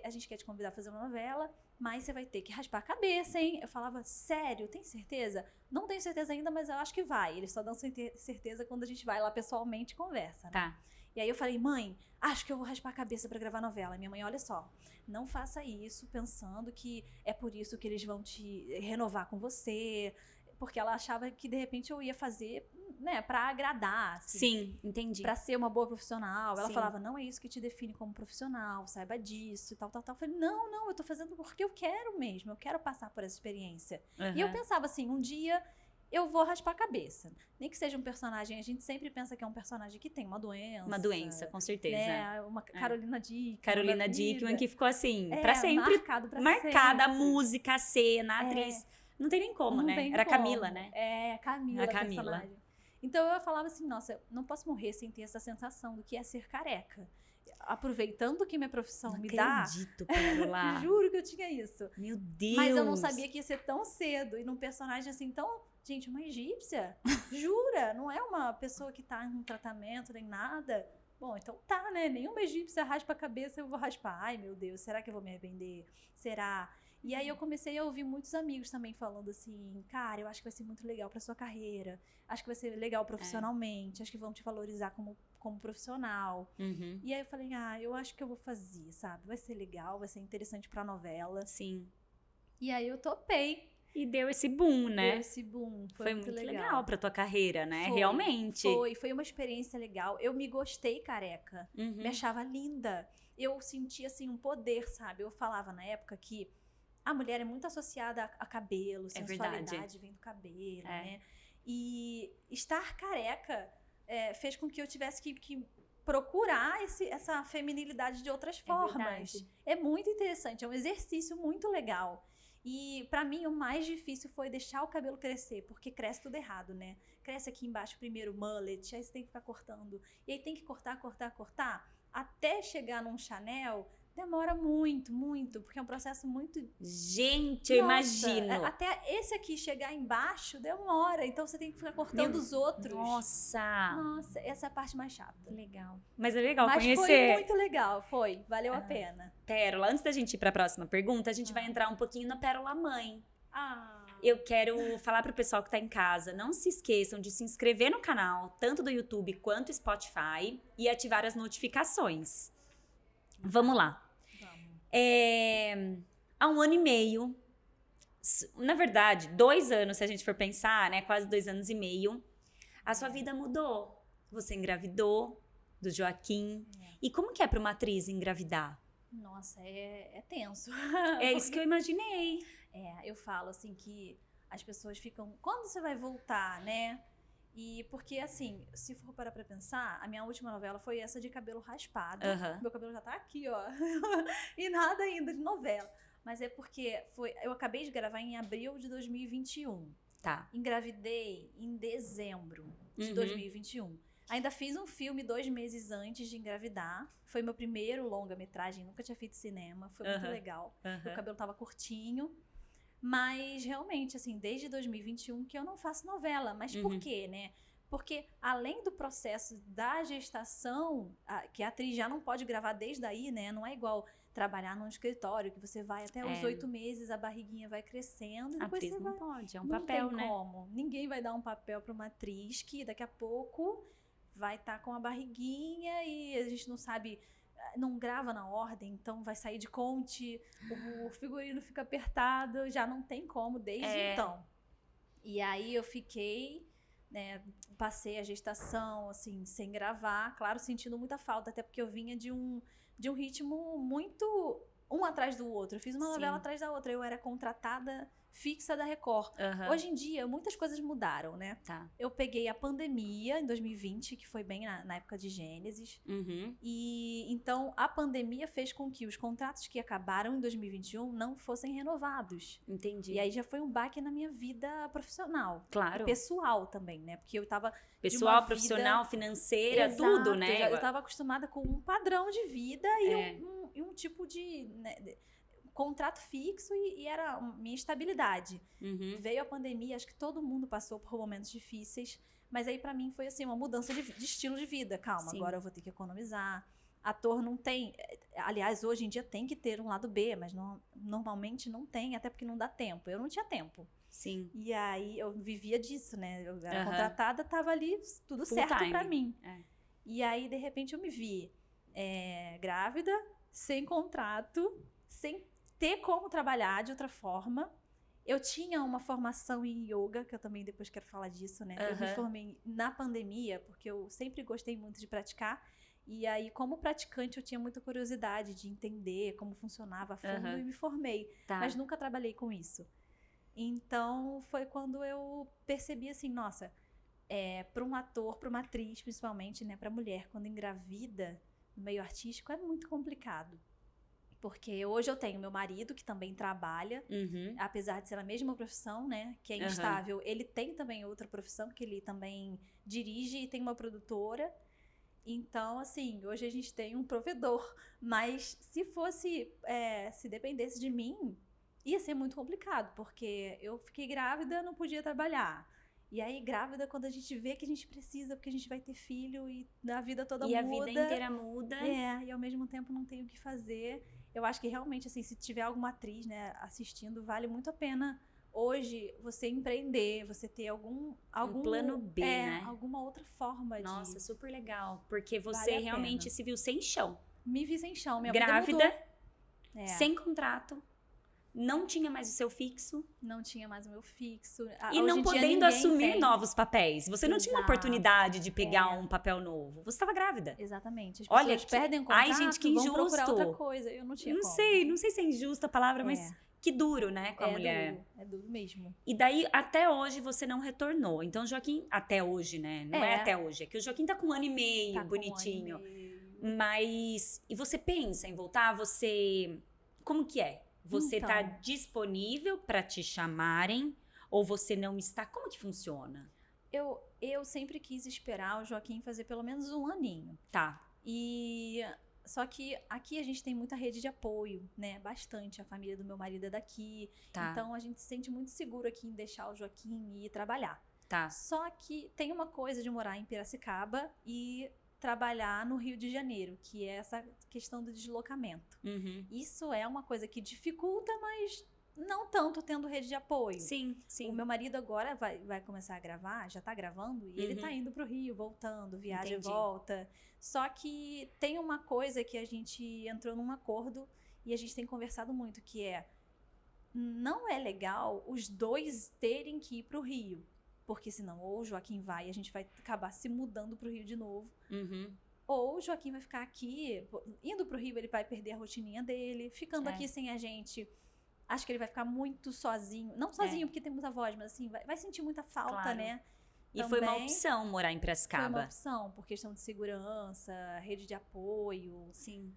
a gente quer te convidar a fazer uma novela, mas você vai ter que raspar a cabeça, hein? Eu falava, sério, tem certeza? Não tenho certeza ainda, mas eu acho que vai. Eles só dão certeza quando a gente vai lá pessoalmente e conversa, né? Tá. E aí eu falei, mãe, acho que eu vou raspar a cabeça pra gravar novela. Minha mãe, olha só, não faça isso pensando que é por isso que eles vão te renovar com você. Porque ela achava que, de repente, eu ia fazer, né, pra agradar. Assim, Sim, entendi. pra ser uma boa profissional. Ela Sim. falava, não é isso que te define como profissional, saiba disso e tal, tal, tal. Eu falei, não, eu tô fazendo porque eu quero mesmo, eu quero passar por essa experiência. E eu pensava assim, um dia eu vou raspar a cabeça. Nem que seja um personagem, a gente sempre pensa que é um personagem que tem uma doença. Uma doença, com certeza. Né, uma Carolina Dickman. Carolina Dickman, que ficou assim, pra sempre marcada pra marcada, a sempre. música, a cena, a atriz. Não tem nem como, Não né? tem Era como. Camila, né? É, Camila, A Camila. personagem. Então eu falava assim, nossa, eu não posso morrer sem ter essa sensação do que é ser careca. Aproveitando o que minha profissão Não me dá. acredito, Pérola. Juro que eu tinha isso. Meu Deus. Mas eu não sabia que ia ser tão cedo. E num personagem assim tão... Gente, uma egípcia? Jura? Não é uma pessoa que tá em um tratamento nem nada? Bom, então tá, né? Nenhuma egípcia raspa a cabeça, eu vou raspar. Ai, meu Deus, será que eu vou me arrepender? Será? E aí eu comecei a ouvir muitos amigos também falando assim, cara, eu acho que vai ser muito legal pra sua carreira. Acho que vai ser legal profissionalmente. Acho que vão te valorizar como profissional. Uhum. E aí eu falei, eu acho que eu vou fazer, sabe? Vai ser legal, vai ser interessante pra novela. Sim. E aí eu topei. E deu esse boom, né? Deu esse boom. Foi muito legal pra tua carreira, né? Foi, Realmente. Foi uma experiência legal. Eu me gostei careca. Uhum. Me achava linda. Eu sentia, assim, um poder, sabe? Eu falava na época que a mulher é muito associada a cabelo, sensualidade vem do cabelo, né? E estar careca fez com que eu tivesse que procurar essa feminilidade de outras formas. Verdade. É muito interessante, é um exercício muito legal. E pra mim o mais difícil foi deixar o cabelo crescer, porque cresce tudo errado, né? Cresce aqui embaixo primeiro o mullet, aí você tem que ficar cortando. E aí tem que cortar, até chegar num Chanel. Demora muito, muito, porque é um processo muito... Gente, eu imagino. Até esse aqui chegar embaixo demora, então você tem que ficar cortando os outros. Nossa, essa é a parte mais chata. Legal. Mas é legal Mas conhecer. foi muito legal, valeu a pena. Pérola, antes da gente ir pra próxima pergunta, a gente vai entrar um pouquinho na Pérola Mãe. Ah. Eu quero falar pro pessoal que tá em casa, não se esqueçam de se inscrever no canal, tanto do YouTube quanto Spotify, e ativar as notificações. Vamos lá. Há 1 ano e meio, na verdade, 2 anos, se a gente for pensar, né? Quase 2 anos e meio, a sua vida mudou. Você engravidou do Joaquim. E como que é para uma atriz engravidar? Nossa, é tenso. É isso que eu imaginei. Eu falo assim que as pessoas ficam... Quando você vai voltar, né? E porque, assim, se for parar pra pensar, a minha última novela foi essa de cabelo raspado. Uhum. Meu cabelo já tá aqui, ó. E nada ainda de novela. Mas é porque eu acabei de gravar em abril de 2021. Tá. Engravidei em dezembro de 2021. Ainda fiz um filme 2 meses antes de engravidar. Foi meu primeiro longa-metragem, nunca tinha feito cinema. Foi muito legal. Meu cabelo tava curtinho. Mas, realmente, assim, desde 2021 que eu não faço novela. Mas por quê, né? Porque, além do processo da gestação, que a atriz já não pode gravar desde aí, né? Não é igual trabalhar num escritório, que você vai até os 8 meses, a barriguinha vai crescendo. E A depois atriz você não vai... pode, é um não papel, tem né? como. Ninguém vai dar um papel para uma atriz que daqui a pouco vai estar com a barriguinha e a gente não sabe... Não grava na ordem, então vai sair de conte, o figurino fica apertado, já não tem como desde então. E aí eu fiquei, né, passei a gestação, assim, sem gravar, claro, sentindo muita falta, até porque eu vinha de um ritmo muito um atrás do outro. Eu fiz uma Sim. novela atrás da outra. Eu era contratada fixa da Record. Aham. Hoje em dia, muitas coisas mudaram, né? Tá. Eu peguei a pandemia em 2020, que foi bem na época de Gênesis. Uhum. E então a pandemia fez com que os contratos que acabaram em 2021 não fossem renovados. Entendi. E aí já foi um baque na minha vida profissional. Claro. E pessoal também, né? Porque eu tava Pessoal, vida- financeira, financeira, Exato, tudo, né? Eu tava acostumada com um padrão de vida e um tipo de contrato fixo e era minha estabilidade. Uhum. Veio a pandemia, acho que todo mundo passou por momentos difíceis, mas aí pra mim foi assim, uma mudança de estilo de vida. Calma, Sim. agora eu vou ter que economizar. Ator não tem, aliás, hoje em dia tem que ter um lado B, mas normalmente não tem, até porque não dá tempo. Eu não tinha tempo. Sim. E aí eu vivia disso, né? Eu era Aham. contratada, tava ali tudo Full certo time. pra mim. É. E aí, de repente, eu me vi grávida, sem contrato, sem ter como trabalhar de outra forma. Eu tinha uma formação em yoga, que eu também depois quero falar disso, né? Eu me Aham. formei na pandemia, porque eu sempre gostei muito de praticar. E aí, como praticante, eu tinha muita curiosidade de entender como funcionava a fundo Aham. e me formei. Tá. Mas nunca trabalhei com isso. Então, foi quando eu percebi assim, nossa, para um ator, para uma atriz, principalmente, né, para mulher, quando engravida no meio artístico, é muito complicado. Porque hoje eu tenho meu marido, que também trabalha, Uhum. apesar de ser a mesma profissão, né, que é Aham. instável, ele tem também outra profissão, que ele também dirige e tem uma produtora. Então, assim, hoje a gente tem um provedor, mas se fosse, se dependesse de mim, ia ser muito complicado, porque eu fiquei grávida, não podia trabalhar. E aí, grávida, quando a gente vê que a gente precisa, porque a gente vai ter filho e a vida toda E muda. a vida inteira muda. E ao mesmo tempo não tem o que fazer. Eu acho que realmente, assim, se tiver alguma atriz, né, assistindo, vale muito a pena hoje você empreender, você ter algum plano B, né? alguma outra forma Nossa, de... super legal. Porque você Vale a realmente pena. se viu sem chão. Me vi sem chão, minha Grávida, vida mudou. sem contrato, não tinha mais o seu fixo. Não tinha mais o meu fixo. E Hoje não em dia podendo ninguém assumir tem. novos papéis. Você não tinha uma Exato. oportunidade de pegar um papel novo. Você estava grávida. Exatamente. As Olha pessoas que- perdem o contrato, Ai, gente, que vão procurar injusto. outra coisa. Eu não tinha Não como. sei se é injusta a palavra, mas que duro, né, com a mulher. É duro mesmo. E daí, até hoje, você não retornou. Então, o Joaquim, até hoje, né? Não é até hoje. É que o Joaquim tá com 1 ano e meio, Tá com bonitinho. 1 ano e meio. Mas, e você pensa em voltar? Você, como que é? Você Então. tá disponível pra te chamarem? Ou você não está? Como que funciona? Eu sempre quis esperar o Joaquim fazer pelo menos 1 aninho. Tá, Só que aqui a gente tem muita rede de apoio, né? Bastante. A família do meu marido é daqui. tá, Então a gente se sente muito seguro aqui em deixar o Joaquim ir trabalhar. tá. Só que tem uma coisa de morar em Piracicaba e trabalhar no Rio de Janeiro, que é essa questão do deslocamento. Uhum. Isso é uma coisa que dificulta, mas não tanto tendo rede de apoio. Sim, O sim. meu marido agora vai começar a gravar, já tá gravando, e ele tá indo pro Rio, voltando, viaja Entendi. e volta. Só que tem uma coisa que a gente entrou num acordo e a gente tem conversado muito, que é não é legal os dois terem que ir pro Rio. Porque senão ou o Joaquim vai e a gente vai acabar se mudando pro Rio de novo. Uhum. Ou o Joaquim vai ficar aqui, indo pro Rio ele vai perder a rotininha dele, ficando É. aqui sem a gente... Acho que ele vai ficar muito sozinho. Não sozinho, porque tem muita voz, mas assim, vai sentir muita falta, Claro. né? E foi uma Também opção morar em Foi uma Piracicaba. opção, por questão de segurança, rede de apoio, Sim.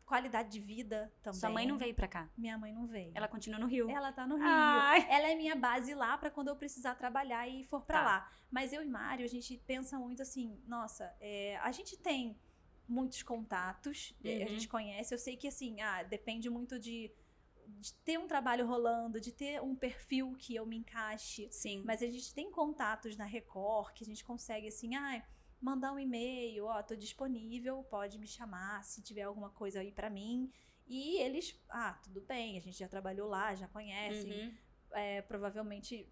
qualidade de vida também. Sua mãe não veio pra cá. Minha mãe não veio. Ela continua no Rio. Ela tá no Rio. Ai. Ela é minha base lá pra quando eu precisar trabalhar e for pra Tá. lá. Mas eu e Mário, a gente pensa muito assim, nossa, a gente tem muitos contatos, a Uhum. gente conhece. Eu sei que assim, depende muito de ter um trabalho rolando, de ter um perfil que eu me encaixe. Sim. Mas a gente tem contatos na Record que a gente consegue assim, mandar um e-mail, tô disponível, pode me chamar se tiver alguma coisa aí pra mim. E eles, tudo bem, a gente já trabalhou lá, já conhecem, Uhum. provavelmente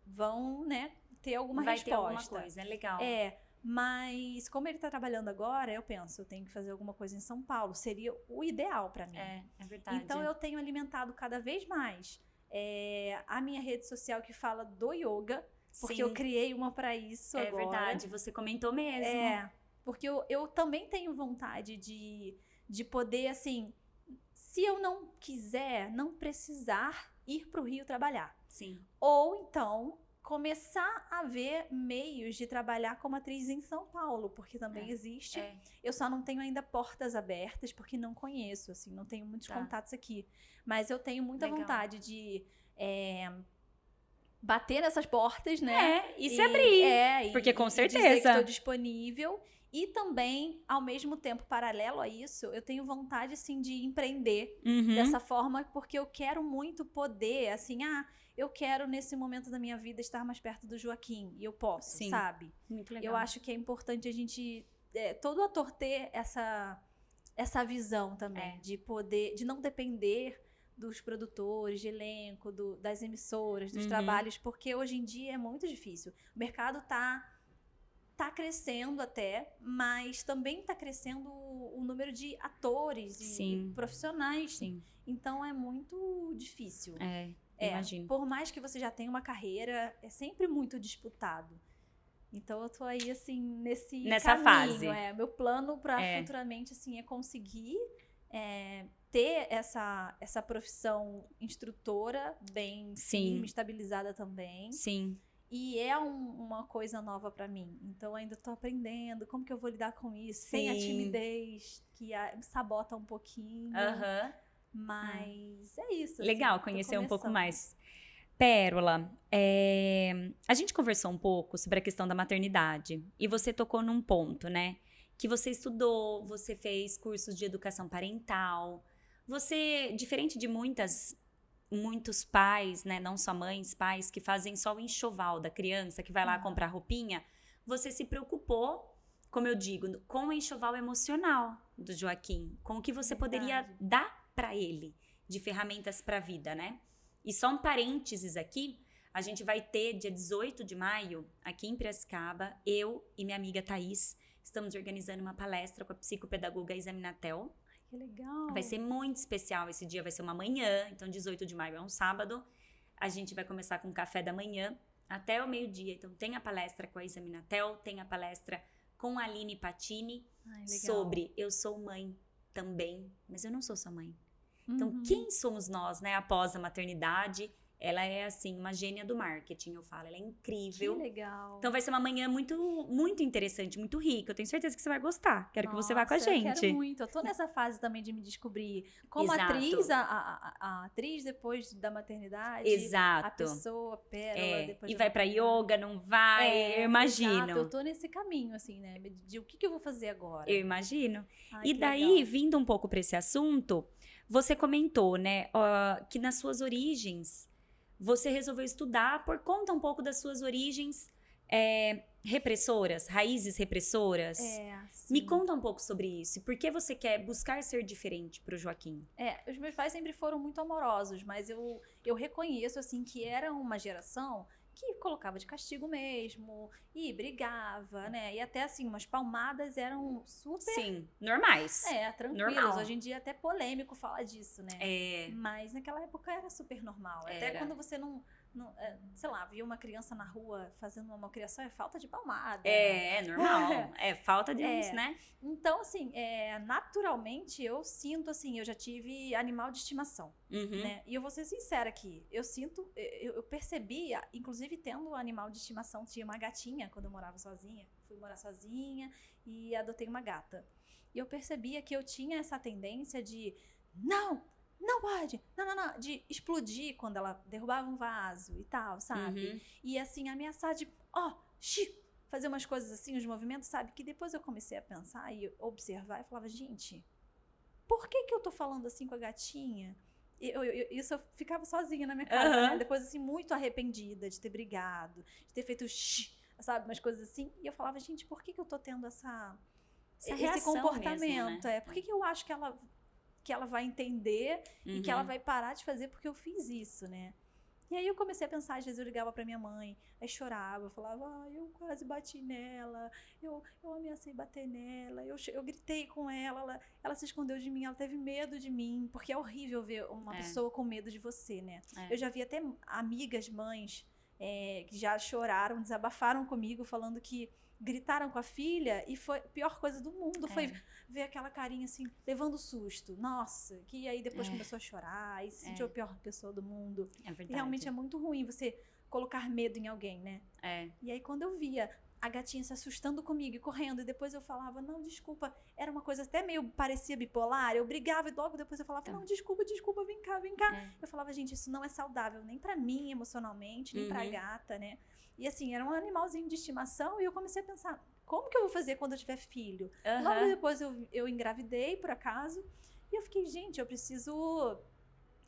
vão, né, ter alguma Vai resposta. ter alguma coisa, é legal. Mas como ele tá trabalhando agora, eu penso, eu tenho que fazer alguma coisa em São Paulo, seria o ideal pra mim. É verdade. Então eu tenho alimentado cada vez mais a minha rede social que fala do yoga, porque Sim. eu criei uma pra isso É agora. verdade, você comentou mesmo. Porque eu também tenho vontade de poder, assim, se eu não quiser, não precisar ir para o Rio trabalhar. Sim. Ou então começar a ver meios de trabalhar como atriz em São Paulo, porque também existe. Eu só não tenho ainda portas abertas, porque não conheço, assim, não tenho muitos contatos aqui. Mas eu tenho muita vontade de bater nessas portas, né? E se abrir. Porque com certeza. Dizer que estou disponível. E também, ao mesmo tempo, paralelo a isso, eu tenho vontade, assim, de empreender dessa forma, porque eu quero muito poder, assim, eu quero, nesse momento da minha vida, estar mais perto do Joaquim. E eu posso, sabe? Muito legal. Eu acho que é importante a gente, todo ator ter essa visão também, de poder, de não depender dos produtores, de elenco, das emissoras, dos trabalhos, porque hoje em dia é muito difícil. O mercado tá crescendo até, mas também tá crescendo o número de atores e profissionais. Sim. Então é muito difícil. Imagino. Por mais que você já tenha uma carreira, é sempre muito disputado. Então eu tô aí, assim, nessa caminho. Fase. Meu plano para futuramente, assim, é conseguir ter essa profissão instrutora bem firme, estabilizada também. Sim. E é uma coisa nova pra mim. Então, ainda tô aprendendo como que eu vou lidar com isso. Sem a timidez, que me sabota um pouquinho. Mas é isso. Legal, assim, conhecer um pouco mais. Pérola, a gente conversou um pouco sobre a questão da maternidade. E você tocou num ponto, né? Que você estudou, você fez cursos de educação parental. Você, diferente de muitos pais, né, não só mães, pais, que fazem só o enxoval da criança, que vai lá comprar roupinha, você se preocupou, como eu digo, com o enxoval emocional do Joaquim, com o que você poderia dar para ele de ferramentas para a vida, né? E só um parênteses aqui, a gente vai ter dia 18 de maio, aqui em Piracicaba, eu e minha amiga Thaís, estamos organizando uma palestra com a psicopedagoga Isa Minatel. Que legal. Vai ser muito especial esse dia, vai ser uma manhã, então 18 de maio é um sábado. A gente vai começar com café da manhã até o meio-dia. Então tem a palestra com a Isa Minatel, tem a palestra com a Aline Patini sobre eu sou mãe também, mas eu não sou sua mãe. Então quem somos nós, né, após a maternidade? Ela é, assim, uma gênia do marketing, eu falo. Ela é incrível. Que legal. Então vai ser uma manhã muito, muito interessante, muito rica. Eu tenho certeza que você vai gostar. Quero que você vá com a gente. Eu quero muito. Eu tô nessa fase também de me descobrir como atriz, a atriz depois da maternidade. Exato. A pessoa, a pérola, depois e vai pra yoga, não vai? Eu imagino. Exato. Eu tô nesse caminho, assim, né? De o que eu vou fazer agora. Eu imagino. Ai, e daí, legal. vindo um pouco pra esse assunto, você comentou, né, que nas suas origens... Você resolveu estudar por conta um pouco das suas origens repressoras, raízes repressoras. Sim. Me conta um pouco sobre isso. Por que você quer buscar ser diferente pro Joaquim? Os meus pais sempre foram muito amorosos, mas eu reconheço, assim, que era uma geração que colocava de castigo mesmo, e brigava, né? E até, assim, umas palmadas eram super... Sim, normais. Tranquilas. Normal. Hoje em dia é até polêmico falar disso, né? Mas naquela época era super normal. Até quando você não sei lá, via uma criança na rua fazendo uma malcriação, é falta de palmada. É normal. Falta de uns, né? Então, assim, naturalmente eu sinto, assim, eu já tive animal de estimação, né? E eu vou ser sincera aqui, eu percebia, inclusive tendo um animal de estimação, tinha uma gatinha quando eu morava sozinha, fui morar sozinha e adotei uma gata. E eu percebia que eu tinha essa tendência de, não pode, não, de explodir quando ela derrubava um vaso e tal, sabe? E assim, ameaçar de, fazer umas coisas assim, uns movimentos, sabe? Que depois eu comecei a pensar e observar e falava, gente, por que eu tô falando assim com a gatinha? Isso eu ficava sozinha na minha casa, né? Depois, assim, muito arrependida de ter brigado, de ter feito sabe? Umas coisas assim. E eu falava, gente, por que eu tô tendo esse comportamento? Mesmo, né? Por que eu acho que ela vai entender e que ela vai parar de fazer porque eu fiz isso, né? E aí eu comecei a pensar, às vezes eu ligava pra minha mãe, aí chorava, eu falava, eu quase bati nela, eu ameacei bater nela, eu gritei com ela se escondeu de mim, ela teve medo de mim, porque é horrível ver uma pessoa com medo de você, né? Eu já vi até amigas, mães, que já choraram, desabafaram comigo, falando que gritaram com a filha e foi a pior coisa do mundo, foi ver aquela carinha assim, levando susto. Nossa, que aí depois começou a chorar e se sentiu a pior pessoa do mundo. É verdade. E realmente é muito ruim você colocar medo em alguém, né? E aí quando eu via a gatinha se assustando comigo e correndo, e depois eu falava, não, desculpa, era uma coisa até meio parecia bipolar, eu brigava e logo depois eu falava, não, desculpa, vem cá. Eu falava, gente, isso não é saudável, nem pra mim emocionalmente, nem pra gata, né? E assim, era um animalzinho de estimação e eu comecei a pensar, como que eu vou fazer quando eu tiver filho? Logo depois eu engravidei, por acaso, e eu fiquei, gente, eu preciso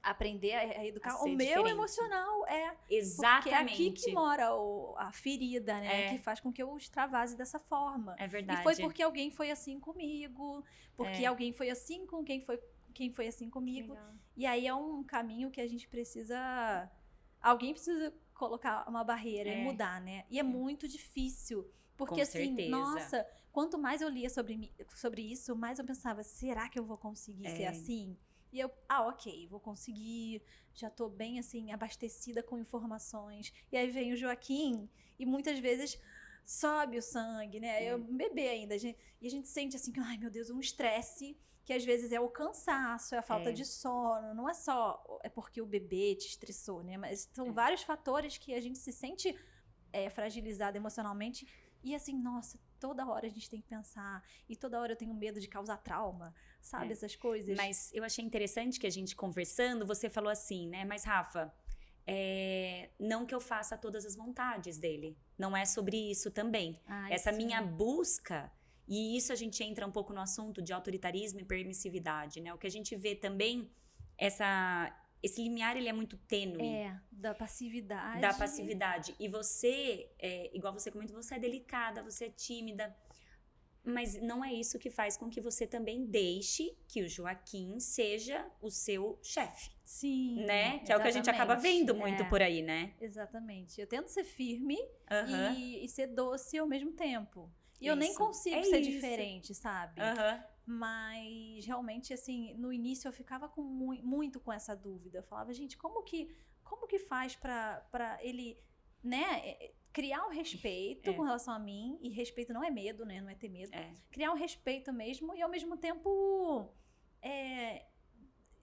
aprender a educar o meu emocional. Exatamente. Porque é aqui que mora a ferida, né? Que faz com que eu extravase dessa forma. É verdade. E foi porque alguém foi assim comigo, porque alguém foi assim com quem foi assim comigo. Legal. E aí é um caminho que a gente precisa... Alguém precisa colocar uma barreira e mudar, né? E é muito difícil. Porque assim, nossa, quanto mais eu lia sobre isso, mais eu pensava, será que eu vou conseguir ser assim? E eu, ok, vou conseguir, já tô bem, assim, abastecida com informações. E aí vem o Joaquim e muitas vezes sobe o sangue, né? Eu bebê ainda. E a gente sente, assim, que, ai, meu Deus, um estresse que às vezes é o cansaço, é a falta de sono. Não é só porque o bebê te estressou, né? Mas são vários fatores que a gente se sente fragilizado emocionalmente. E assim, nossa, toda hora a gente tem que pensar. E toda hora eu tenho medo de causar trauma, sabe? Essas coisas. Mas eu achei interessante que a gente conversando, você falou assim, né? Mas Rafa, não que eu faça todas as vontades dele. Não é sobre isso também. Essa minha busca... E isso a gente entra um pouco no assunto de autoritarismo e permissividade, né? O que a gente vê também, esse limiar, ele é muito tênue. Da passividade. Da passividade. E você, igual você comentou, você é delicada, você é tímida. Mas não é isso que faz com que você também deixe que o Joaquim seja o seu chefe. Sim. Né? Que é o que a gente acaba vendo muito por aí, né? Exatamente. Eu tento ser firme e ser doce ao mesmo tempo. E eu nem consigo ser diferente, sabe? Mas realmente, assim, no início eu ficava muito com essa dúvida. Eu falava, gente, como que faz pra ele, né, criar um respeito com relação a mim? E respeito não é medo, né? Não é ter medo. Criar um respeito mesmo e ao mesmo tempo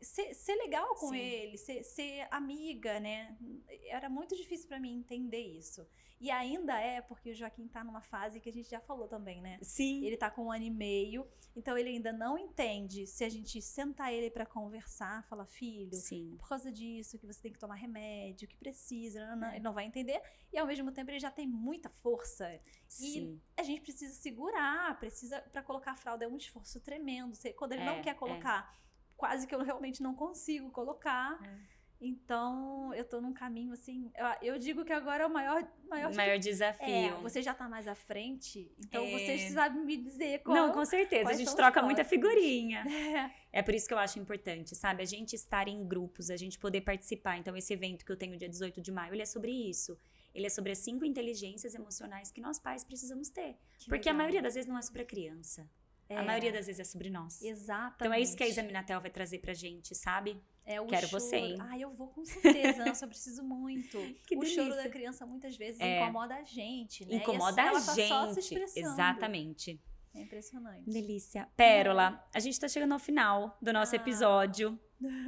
ser legal com ele, ser amiga, né? Era muito difícil pra mim entender isso. E ainda porque o Joaquim tá numa fase que a gente já falou também, né? Sim. Ele tá com 1 ano e meio, então ele ainda não entende se a gente sentar ele pra conversar, falar, filho, é por causa disso que você tem que tomar remédio, que precisa, ele não vai entender. E ao mesmo tempo ele já tem muita força. E a gente precisa segurar, pra colocar a fralda é um esforço tremendo. Quando ele não quer colocar, quase que eu realmente não consigo colocar. Então, eu tô num caminho, assim... Eu digo que agora é o maior desafio. Você já tá mais à frente, então você sabe me dizer qual... Não, com certeza. A gente troca muita figurinha. É por isso que eu acho importante, sabe? A gente estar em grupos, a gente poder participar. Então, esse evento que eu tenho dia 18 de maio, ele é sobre isso. Ele é sobre as 5 inteligências emocionais que nós pais precisamos ter. Porque a maioria das vezes não é sobre a criança. A maioria das vezes é sobre nós. Exatamente. Então é isso que a Examinatel vai trazer pra gente, sabe? Quero choro. você, hein? Eu vou com certeza. Nossa, eu preciso muito. Que o delícia. choro da criança muitas vezes incomoda a gente, né? Incomoda ela a gente. Tá só se expressando. Exatamente. É impressionante. Delícia. Pérola, a gente tá chegando ao final do nosso episódio.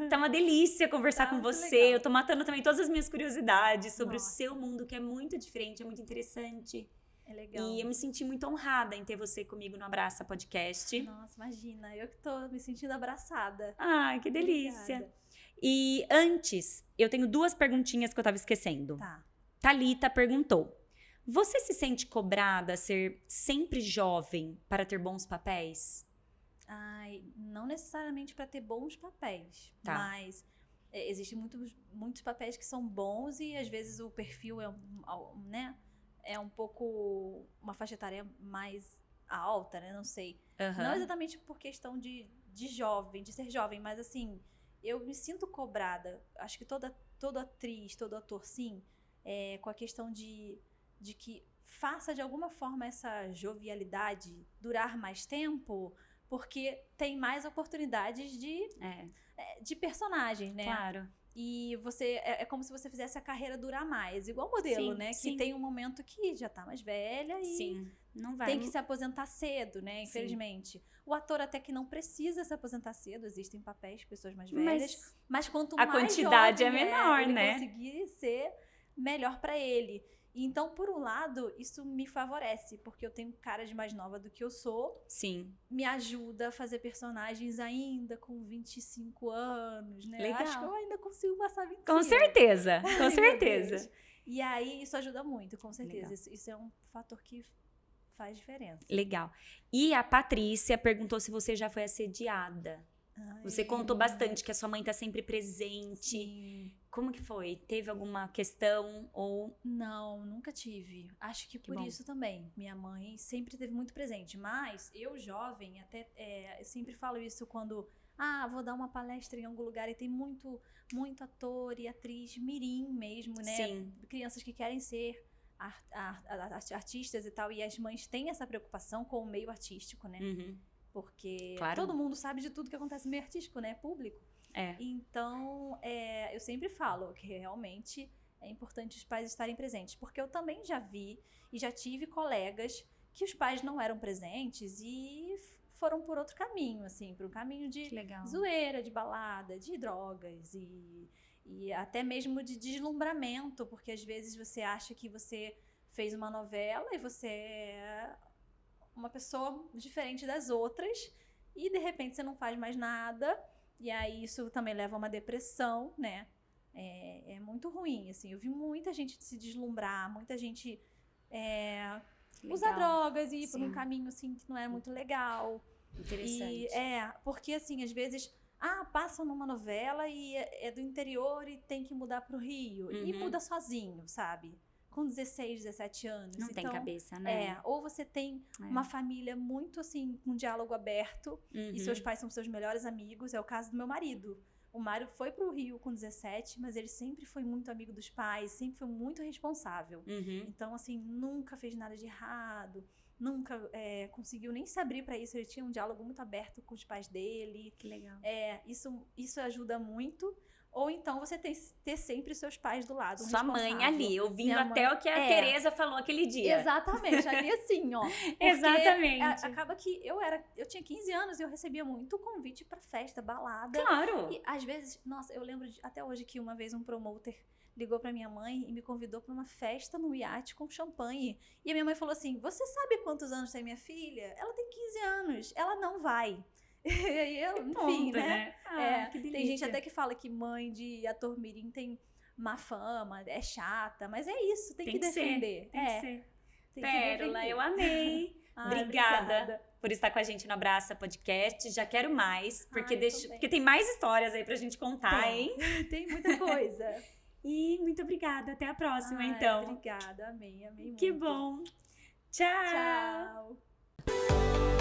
Tá uma delícia conversar com você. Legal. Eu tô matando também todas as minhas curiosidades sobre o seu mundo, que é muito diferente, é muito interessante. É legal. E eu me senti muito honrada em ter você comigo no Abraça Podcast. Nossa, imagina. Eu que tô me sentindo abraçada. Ai, que delícia. Obrigada. E antes, eu tenho 2 perguntinhas que eu tava esquecendo. Tá. Thalita perguntou: você se sente cobrada a ser sempre jovem para ter bons papéis? Não necessariamente para ter bons papéis, mas existem muitos papéis que são bons e às vezes o perfil é um pouco uma faixa etária mais alta, né? Não sei. Não exatamente por questão de ser jovem, mas assim, eu me sinto cobrada. Acho que toda atriz, todo ator, sim, com a questão de que faça de alguma forma essa jovialidade durar mais tempo, porque tem mais oportunidades de personagens, né? Claro. E você é como se você fizesse a carreira durar mais. Igual modelo, Sim, né? sim. Que tem um momento que já tá mais velha e Sim, não vai. tem que se aposentar cedo, né? Infelizmente. O ator até que não precisa se aposentar cedo. Existem papéis de pessoas mais velhas. Mas quanto a mais quantidade jovem é menor, ele né? conseguir ser, melhor pra ele. E então, por um lado, isso me favorece. Porque eu tenho cara de mais nova do que eu sou. Sim. Me ajuda a fazer personagens ainda com 25 anos, né? Legal. Acho que eu ainda consigo passar 25. Com certeza, com Ai, meu certeza. Deus. E aí, isso ajuda muito, com certeza. Legal. Isso é um fator que faz diferença. Legal. E a Patrícia perguntou se você já foi assediada. Ai, Você contou bastante que a sua mãe tá sempre presente. sim. Como que foi? Teve alguma questão ou... Não, nunca tive. Acho que por bom. isso também. Minha mãe sempre esteve muito presente. Mas eu, jovem, até eu sempre falo isso quando... vou dar uma palestra em algum lugar e tem muito ator e atriz mirim mesmo, né? Sim. Crianças que querem ser artistas e tal. E as mães têm essa preocupação com o meio artístico, né? Uhum. Porque Claro. todo mundo sabe de tudo que acontece no meio artístico, né? Público. É. Então, eu sempre falo que realmente é importante os pais estarem presentes. Porque eu também já vi e já tive colegas que os pais não eram presentes e foram por outro caminho, assim, por um caminho de Que legal. zoeira, de balada, de drogas e até mesmo de deslumbramento, porque às vezes você acha que você fez uma novela e você é uma pessoa diferente das outras e de repente você não faz mais nada e aí isso também leva a uma depressão, né? É muito ruim, assim. Eu vi muita gente se deslumbrar, muita gente usar drogas e ir por um caminho assim que não era muito legal. Interessante. Porque assim, às vezes passa numa novela e é do interior e tem que mudar pro Rio. E muda sozinho, sabe? Com 16, 17 anos. Não então, tem cabeça, né? Ou você tem uma família muito assim, com diálogo aberto. E seus pais são seus melhores amigos. É o caso do meu marido. O Mário foi pro Rio com 17, mas ele sempre foi muito amigo dos pais, sempre foi muito responsável. Então, assim, nunca fez nada de errado, nunca conseguiu nem se abrir pra isso. Ele tinha um diálogo muito aberto com os pais dele. Que legal. Isso ajuda muito. Ou então você ter sempre seus pais do lado. Sua mãe ali, ouvindo até o que a Tereza falou aquele dia. Exatamente, ali assim, ó. Exatamente. Acaba que eu tinha 15 anos e eu recebia muito convite pra festa, balada. Claro. E às vezes, nossa, eu lembro até hoje que uma vez um promoter ligou pra minha mãe e me convidou pra uma festa no iate com champanhe. E a minha mãe falou assim, você sabe quantos anos tem minha filha? Ela tem 15 anos, ela não vai. E eu, enfim, ponto, né? Que delícia. Tem gente até que fala que mãe de ator mirim tem má fama, é chata, mas é isso, tem que defender. Tem que ser. Tem que Pérola, defender. eu amei. Obrigada por estar com a gente no Abraça Podcast. Já quero mais, porque tem mais histórias aí pra gente contar, hein? Tem muita coisa. E muito obrigada. Até a próxima, então. Obrigada, amei muito. Que bom. Tchau. Tchau.